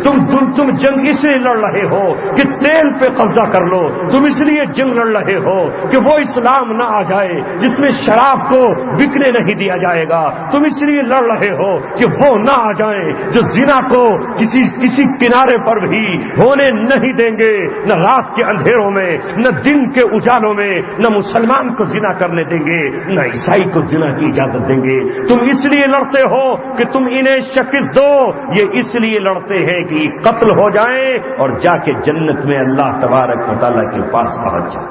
تم جنگ اس لیے لڑ رہے ہو کہ تیل پہ قبضہ کر لو، تم اس لیے جنگ لڑ رہے ہو کہ وہ اسلام نہ آ جائے جس میں شراب کو بکنے نہیں دیا جائے گا، تم اس لیے لڑ رہے ہو کہ وہ نہ آ جائیں جو زنا کو کسی کنارے پر بھی ہونے نہیں دیں گے، نہ رات کے اندھیروں میں نہ دن کے اجالوں میں، نہ مسلمان کو زنا کرنے دیں گے نہ عیسائی کو زنا کی اجازت دیں گے۔ تم اس لیے لڑتے ہو کہ تم انہیں شکست دو، یہ اس لیے لڑتے ہیں کہ قتل ہو جائیں اور جا کے جنت میں اللہ تبارک و تعالیٰ کے پاس پہنچ جائیں۔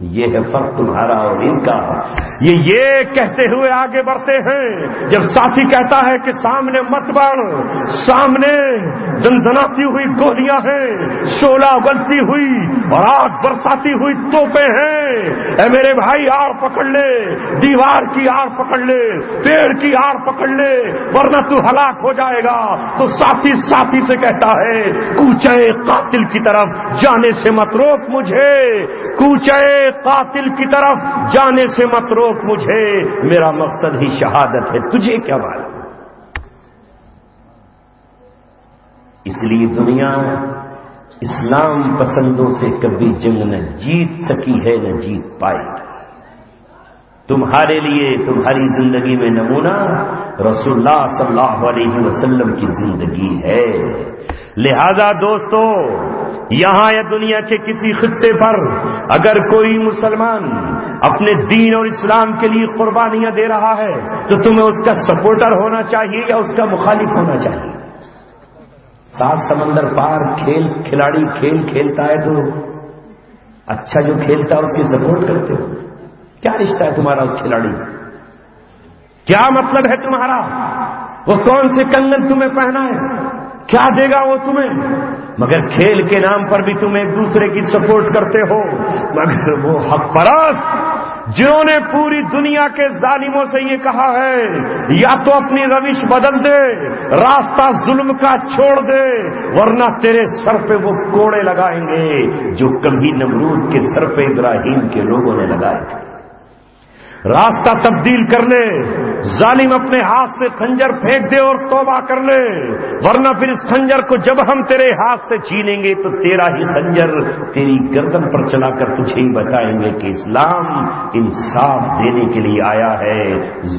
یہ ہے فرق تمہارا اور ان کا۔ یہ کہتے ہوئے آگے بڑھتے ہیں، جب ساتھی کہتا ہے کہ سامنے مت بڑھ، سامنے دندناتی ہوئی گولیاں ہیں، شعلہ اگلتی ہوئی اور آگ برساتی ہوئی توپیں ہیں، اے میرے بھائی آڑ پکڑ لے، دیوار کی آڑ پکڑ لے، پیڑ کی آڑ پکڑ لے، ورنہ تو ہلاک ہو جائے گا۔ تو ساتھی سے کہتا ہے کوچے قاتل کی طرف جانے سے مت روک مجھے، کوچے قاتل کی طرف جانے سے مت روک مجھے، میرا مقصد ہی شہادت ہے، تجھے کیا معلوم۔ اس لیے دنیا اسلام پسندوں سے کبھی جنگ نہ جیت سکی ہے، نہ جیت پائے گی۔ تمہارے لیے تمہاری زندگی میں نمونہ رسول اللہ صلی اللہ علیہ وسلم کی زندگی ہے۔ لہذا دوستو، یہاں یا دنیا کے کسی خطے پر اگر کوئی مسلمان اپنے دین اور اسلام کے لیے قربانیاں دے رہا ہے تو تمہیں اس کا سپورٹر ہونا چاہیے یا اس کا مخالف ہونا چاہیے؟ سات سمندر پار کھلاڑی کھیل کھیلتا ہے تو اچھا جو کھیلتا ہے اس کی سپورٹ کرتے ہو؟ کیا رشتہ ہے تمہارا اس کھلاڑی سے؟ کیا مطلب ہے تمہارا؟ وہ کون سے کنگن تمہیں پہنا ہے؟ کیا دے گا وہ تمہیں؟ مگر کھیل کے نام پر بھی تم ایک دوسرے کی سپورٹ کرتے ہو۔ مگر وہ حق پرست جنہوں نے پوری دنیا کے ظالموں سے یہ کہا ہے یا تو اپنی روش بدل دے، راستہ ظلم کا چھوڑ دے، ورنہ تیرے سر پہ وہ کوڑے لگائیں گے جو کبھی نمرود کے سر پہ ابراہیم کے لوگوں نے لگائے تھے۔ راستہ تبدیل کر لے، ظالم اپنے ہاتھ سے خنجر پھینک دے اور توبہ کر لے، ورنہ پھر اس خنجر کو جب ہم تیرے ہاتھ سے چھینیں گے تو تیرا ہی خنجر تیری گردن پر چلا کر تجھے ہی بتائیں گے کہ اسلام انصاف دینے کے لیے آیا ہے،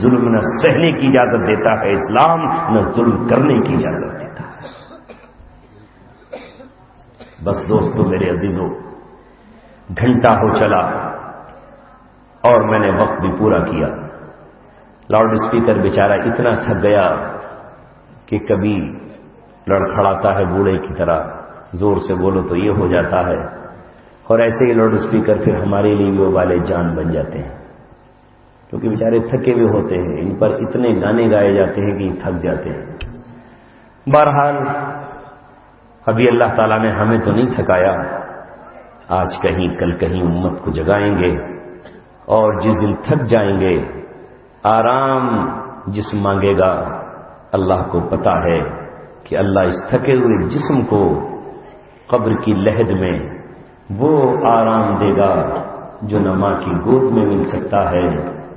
ظلم نہ سہنے کی اجازت دیتا ہے اسلام، نہ ظلم کرنے کی اجازت دیتا ہے۔ بس دوستو میرے عزیزو، گھنٹہ ہو چلا اور میں نے وقت بھی پورا کیا۔ لاؤڈ اسپیکر بیچارہ اتنا تھک گیا کہ کبھی لڑکھڑاتا ہے بوڑھے کی طرح، زور سے بولو تو یہ ہو جاتا ہے، اور ایسے ہی لاؤڈ اسپیکر پھر ہمارے لیے بھی وبال جان بن جاتے ہیں، کیونکہ بیچارے تھکے ہوئے ہوتے ہیں، ان پر اتنے گانے گائے جاتے ہیں کہ یہ تھک جاتے ہیں۔ بہرحال ابھی اللہ تعالیٰ نے ہمیں تو نہیں تھکایا، آج کہیں کل کہیں امت کو جگائیں گے، اور جس دن تھک جائیں گے آرام جسم مانگے گا۔ اللہ کو پتا ہے کہ اللہ اس تھکے ہوئے جسم کو قبر کی لحد میں وہ آرام دے گا جو نہ ماں کی گود میں مل سکتا ہے،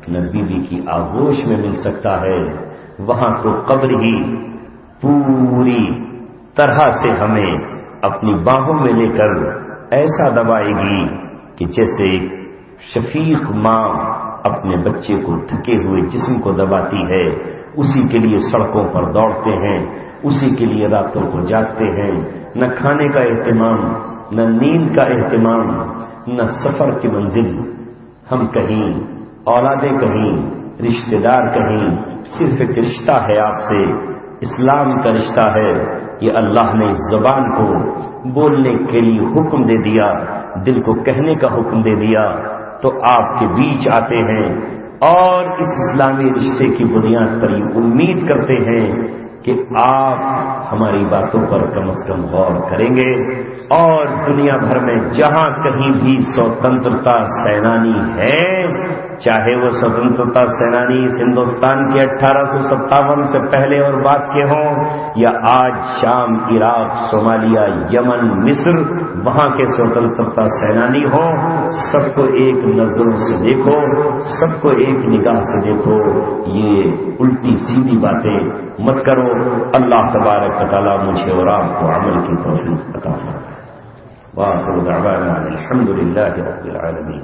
نہ بیوی کی آغوش میں مل سکتا ہے۔ وہاں تو قبر ہی پوری طرح سے ہمیں اپنی باہوں میں لے کر ایسا دبائے گی کہ جیسے شفیق ماں اپنے بچے کو تھکے ہوئے جسم کو دباتی ہے، اسی کے لیے سڑکوں پر دوڑتے ہیں، اسی کے لیے راتوں کو جاگتے ہیں، نہ کھانے کا اہتمام، نہ نیند کا اہتمام، نہ سفر کی منزل، ہم کہیں، اولادیں کہیں، رشتہ دار کہیں، صرف ایک رشتہ ہے آپ سے، اسلام کا رشتہ ہے۔ یہ اللہ نے اس زبان کو بولنے کے لیے حکم دے دیا، دل کو کہنے کا حکم دے دیا، تو آپ کے بیچ آتے ہیں اور اس اسلامی رشتے کی بنیاد پر یہ امید کرتے ہیں کہ آپ ہماری باتوں پر کم از کم غور کریں گے، اور دنیا بھر میں جہاں کہیں بھی سوتنترتا سینانی ہیں، چاہے وہ سوتنترتا سینانی اس ہندوستان کے 1857 سے پہلے اور بعد کے ہوں، یا آج شام، عراق، صومالیہ، یمن، مصر، وہاں کے سوتنترتا سینانی ہوں، سب کو ایک نظروں سے دیکھو، سب کو ایک نگاہ سے دیکھو، یہ الٹی سیدھی باتیں مت کرو۔ اللہ تبارک و تعالی مجھے اور آپ کو عمل کی توفیق عطا فرمائے۔ وآخر دعوانا الحمد للہ رب العالمین۔